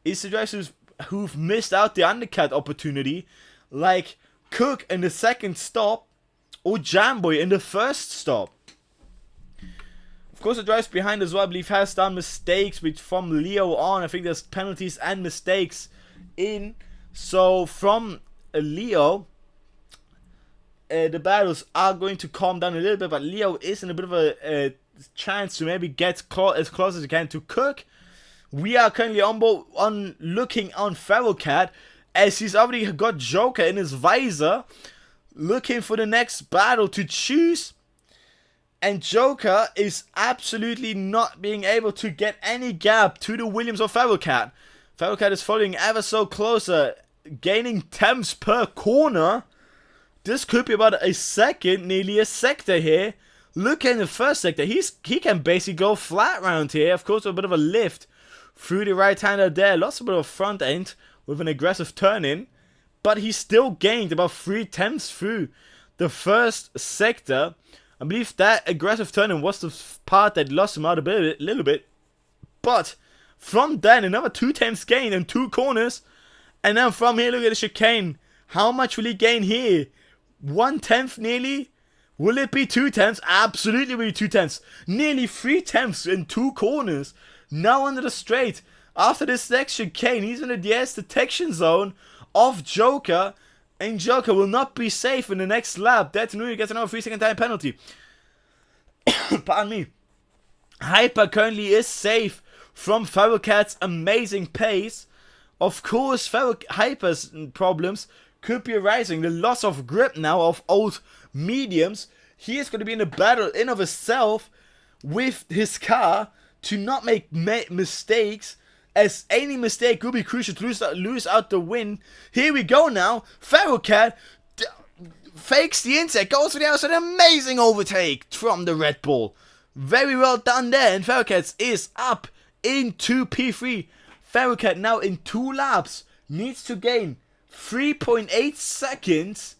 is the drivers who've missed out the undercut opportunity, like Cook in the second stop or Jamboy in the first stop. Of course, the drivers behind as well, I believe, has done mistakes from Leo on. I think there's penalties and mistakes in. So from Leo, the battles are going to calm down a little bit, but Leo is in a bit of a chance to maybe get as close as he can to Cook. We are currently looking on Ferocat, as he's already got Joker in his visor, looking for the next battle to choose. And Joker is absolutely not being able to get any gap to the Williams or Ferocat. Ferocat is following ever so closer, gaining temps per corner. This could be about a second, nearly a sector here. Look at the first sector. He can basically go flat round here. Of course, with a bit of a lift through the right-hander there. Lost a bit of front end with an aggressive turn-in. But he still gained about 3 tenths through the first sector. I believe that aggressive turn-in was the part that lost him out a little bit. But from then, another 2 tenths gain in 2 corners. And then from here, look at the chicane. How much will he gain here? 1 tenth nearly? Will it be 2 tenths? Absolutely will be 2 tenths. Nearly 3 tenths in 2 corners. Now under the straight. After this next chicane, he's in the DS detection zone of Joker. And Joker will not be safe in the next lap. That's new. He gets another 3-second time penalty. Pardon me. Hyper currently is safe from Ferocat's amazing pace. Of course, Hyper's problems could be arising. The loss of grip now of old mediums. He is going to be in a battle in of himself with his car to not make mistakes, as any mistake could be crucial to lose out the win. Here we go now. Ferocat fakes the insect, goes for the outside. Amazing overtake from the Red Bull. Very well done there. And Ferocat is up into P3. Ferocat now in 2 laps needs to gain 3.8 seconds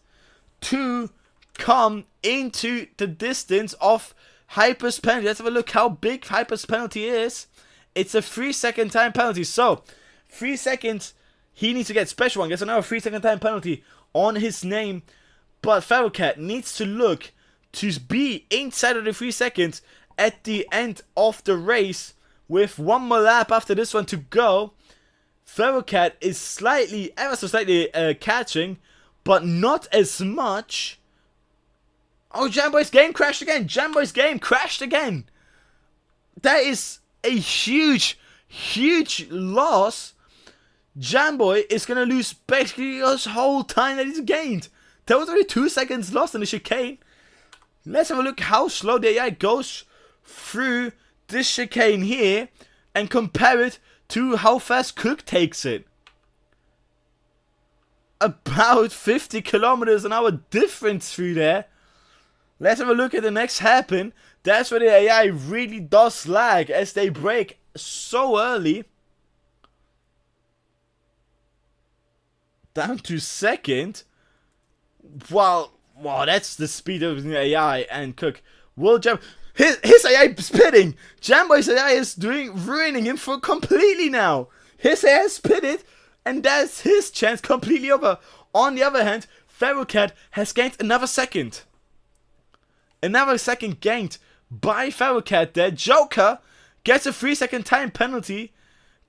to come into the distance of Hyper's penalty. Let's have a look how big Hyper's penalty is. It's a 3-second time penalty. So 3 seconds, he needs to get special one. Gets another 3-second time penalty on his name. But Ferocat needs to look to be inside of the 3 seconds at the end of the race, with 1 more lap after this one to go. Ferocat is ever so slightly catching, but not as much Oh, Jamboy's game crashed again. Jamboy's game crashed again. That is a huge, huge loss. Jamboy is going to lose basically his whole time that he's gained. There was only 2 seconds lost in the chicane. Let's have a look how slow the AI goes through this chicane here and compare it to how fast Cook takes it. About 50 kilometers an hour difference through there. Let's have a look at the next hairpin. That's where the AI really does lag as they brake so early. Down to second. Wow, that's the speed of the AI and Cook. Will Jam his AI is spitting. Jamboy's AI is ruining him for completely now. His AI is pitted, and that's his chance completely over. On the other hand, Feral Cat has gained another second. Another second gained by Feral Cat there. Joker gets a 3-second time penalty,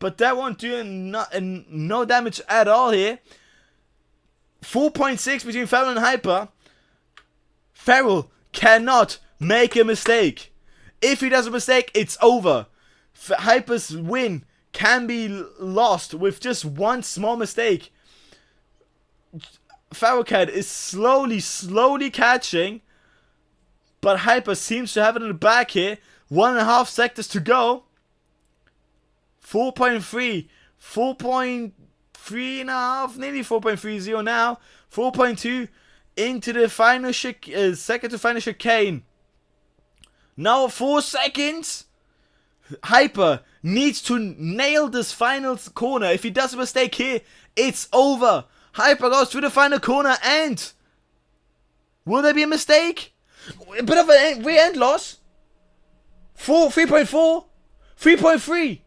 but that won't do no damage at all here. 4.6 between Feral and Hyper. Feral cannot make a mistake. If he does a mistake, it's over. Hyper's win can be lost with just one small mistake. Feral Cat is slowly catching, but Hyper seems to have it in the back here. 1.5 sectors to go. 4.3, 4.3.5, nearly 4.30 now. 4.2 into the final second to final chicane. Now 4 seconds. Hyper needs to nail this final corner. If he does a mistake here, it's over. Hyper goes through the final corner, and will there be a mistake? A bit of a re-end loss. 3.4, 3.3,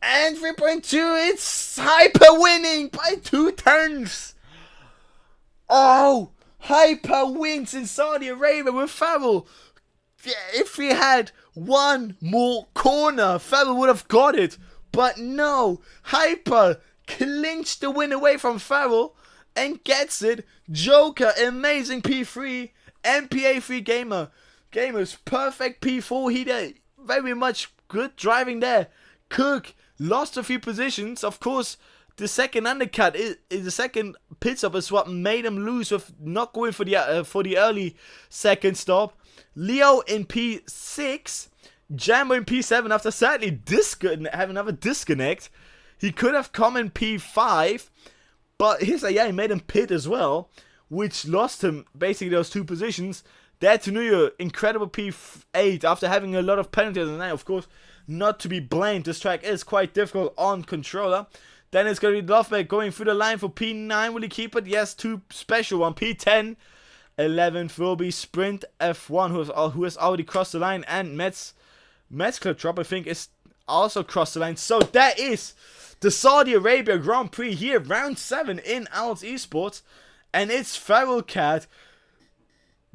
and 3.2. It's Hyper winning by 2 turns. Oh, Hyper wins in Saudi Arabia with Feral. If he had one more corner, Feral would have got it. But no, Hyper clinched the win away from Feral and gets it. Joker, amazing P3, MPA3 Gamers, perfect P4 here. Very much good driving there. Cook lost a few positions. Of course, the second undercut is the second pit stop is what made him lose with not going for the early second stop. Leo in P6, Jambo in P7 after sadly having another disconnect. He could have come in P5, but his AI made him pit as well, which lost him basically those 2 positions. There to New Year, incredible P8 after having a lot of penalties on the night. Of course, not to be blamed. This track is quite difficult on controller. Then it's going to be Loveback going through the line for P9. Will he keep it? Yes, 2 special one. P10. 11th will be Sprint F1, who has already crossed the line. And Mets Club Drop, I think, is also crossed the line. So that is the Saudi Arabia Grand Prix here. Round 7 in Owls Esports. And it's Feral Cat.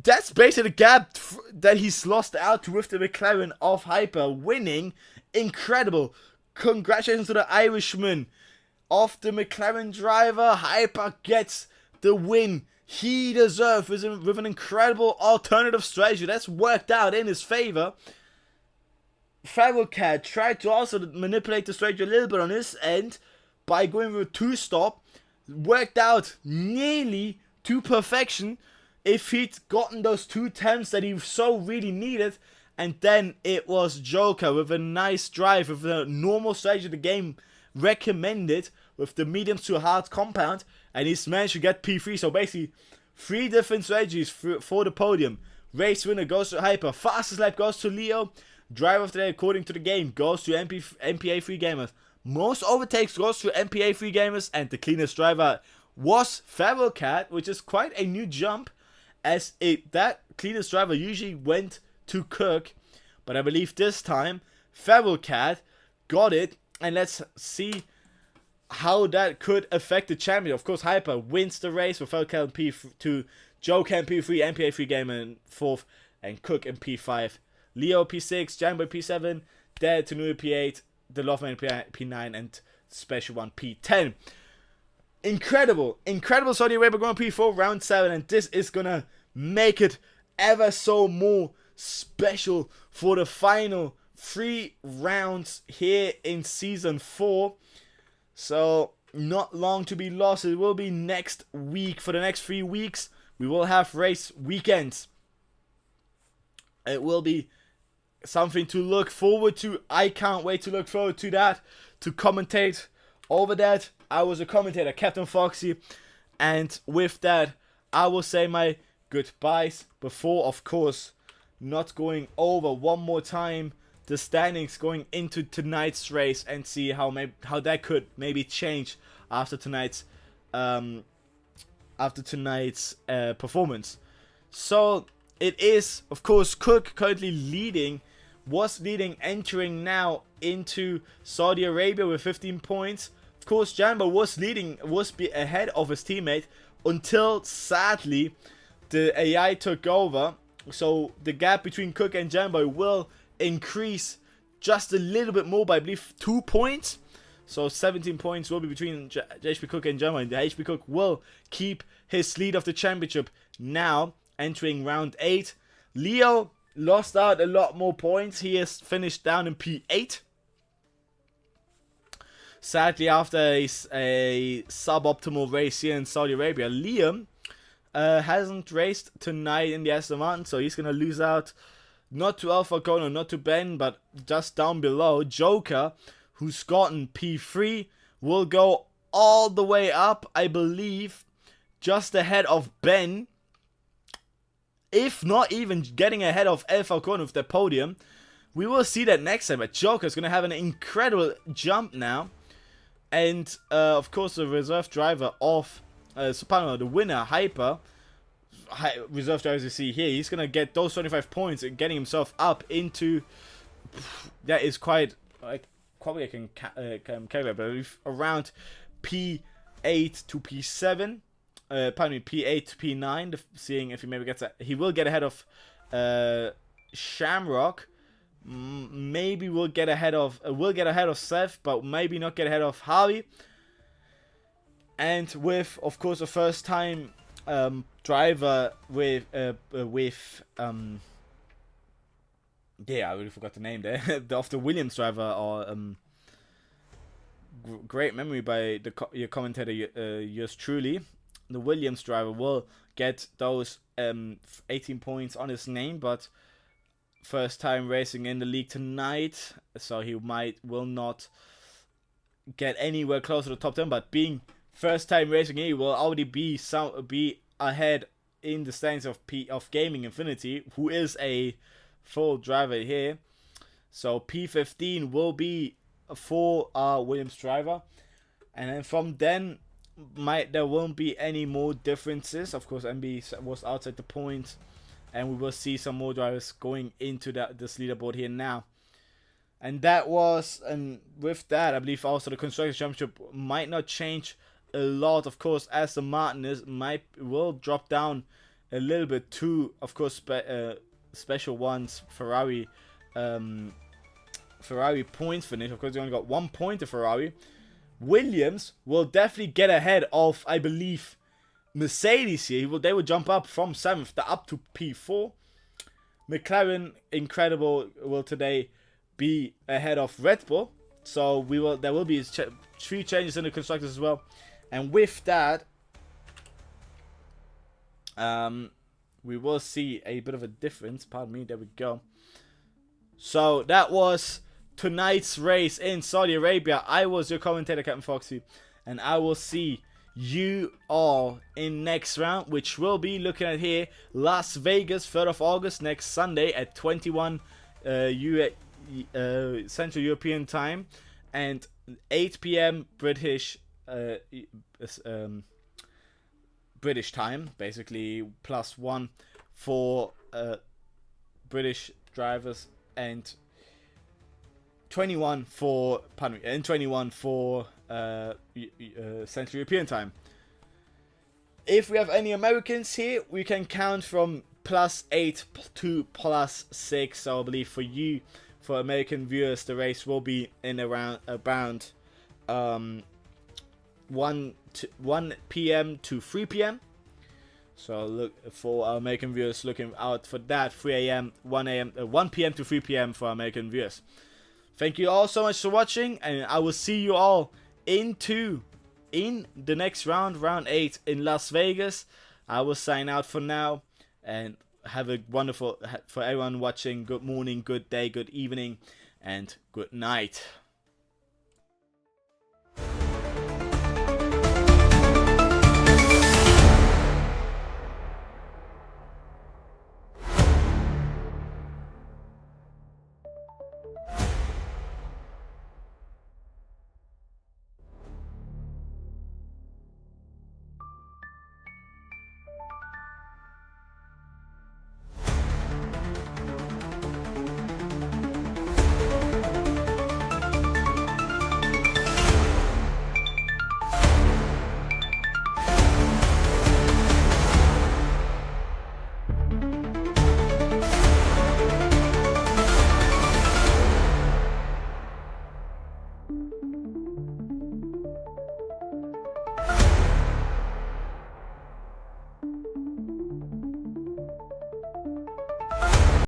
That's basically the gap that he's lost out to with the McLaren of Hyper winning. Incredible. Congratulations to the Irishman of the McLaren driver. Hyper gets the win he deserves with an incredible alternative strategy that's worked out in his favor. Feral Cat tried to also manipulate the strategy a little bit on his end by going with a 2-stop. Worked out nearly to perfection if he'd gotten those 2 attempts that he so really needed. And then it was Joker with a nice drive with the normal strategy the game recommended with the medium to hard compound, and he's managed to get P3. So basically 3 different strategies for the podium. Race winner goes to Hyper, fastest lap goes to Leo, driver of the day according to the game goes to MPA3 Gamers, most overtakes goes to MPA3 Gamers, and the cleanest driver was Feral Cat, which is quite a new jump, as that cleanest driver usually went to Cook, but I believe this time Feral Cat got it. And let's see how that could affect the champion. Of course, Hyper wins the race with Feral Cat in P2, Joker in P3, MPA3 Gamer in 4th, and Cook in P5. Leo P6, Jambo P7, Dead to New P8, the Loveman P9, and Special One P10. Incredible Saudi Arabia Grand Prix for round 7, and this is gonna make it ever so more special for the final 3 rounds here in season 4. So not long to be lost. It will be next week. For the next 3 weeks we will have race weekends. It will be something to look forward to. I can't wait to look forward to that, to commentate over that. I was a commentator, Captain Foxy, and with that I will say my goodbyes before, of course, not going over one more time the standings going into tonight's race and see how that could maybe change after tonight's performance. So it is, of course, Cook currently was leading entering now into Saudi Arabia with 15 points. Of course, Jambo was ahead of his teammate until sadly the AI took over. So the gap between Cook and Jambo will increase just a little bit more by, I believe, 2 points. So 17 points will be between HP Cook and Jambo, and HP Cook will keep his lead of the championship now entering round 8. Leo lost out a lot more points. He has finished down in P8. Sadly, after a suboptimal race here in Saudi Arabia, Liam hasn't raced tonight in the Aston Martin, so he's going to lose out not to Alpha Kono, not to Ben, but just down below. Joker, who's gotten P3, will go all the way up, I believe, just ahead of Ben. If not even getting ahead of El Falcone with the podium. We will see that next time. But Joker is going to have an incredible jump now. And, of course, the reserve driver of, the winner, Hyper, reserve driver as you see here, he's going to get those 25 points and getting himself up into, that is quite, probably I can calculate, but around P8 to P7. Pardon me, P8 to P9, seeing if he maybe gets he will get ahead of Shamrock. Maybe we'll get ahead of Seth, but maybe not get ahead of Harvey. And with, of course, a first time driver with yeah, I really forgot the name there of the Williams driver, or great memory by your commentator, yours truly. The Williams driver will get those 18 points on his name, but first time racing in the league tonight, so he will not get anywhere close to the top 10. But being first time racing, he will already be ahead in the standings of Gaming Infinity, who is a full driver here. So P15 will be for our Williams driver, and then from then there won't be any more differences. Of course, MB was outside the point, and we will see some more drivers going into this leaderboard here now. And that was, and with that, I believe also the Constructors' Championship might not change a lot, of course, as the Martin will drop down a little bit to, of course, special ones, Ferrari points finish. Of course, they only got 1 point to Ferrari. Williams will definitely get ahead of, I believe, Mercedes here. They will jump up from 7th up to P4. McLaren, incredible, will today be ahead of Red Bull. So there will be 3 changes in the constructors as well. And with that, we will see a bit of a difference. Pardon me, there we go. So that was tonight's race in Saudi Arabia. I was your commentator, Captain Foxy, and I will see you all in next round, which we'll be looking at here, Las Vegas, 3rd of August, next Sunday at 21 Central European time and 8 p.m. British time, basically +1 for British drivers and 21 for Central European time. If we have any Americans here, we can count from +8 to +6. So I believe for American viewers, the race will be in around 1 p.m. to 3 p.m. So look for our American viewers, looking out for that. 3 a.m., 1 p.m. to 3 p.m. for our American viewers. Thank you all so much for watching, and I will see you all in the next round, round 8 in Las Vegas. I will sign out for now, and have a wonderful, for everyone watching, good morning, good day, good evening, and good night.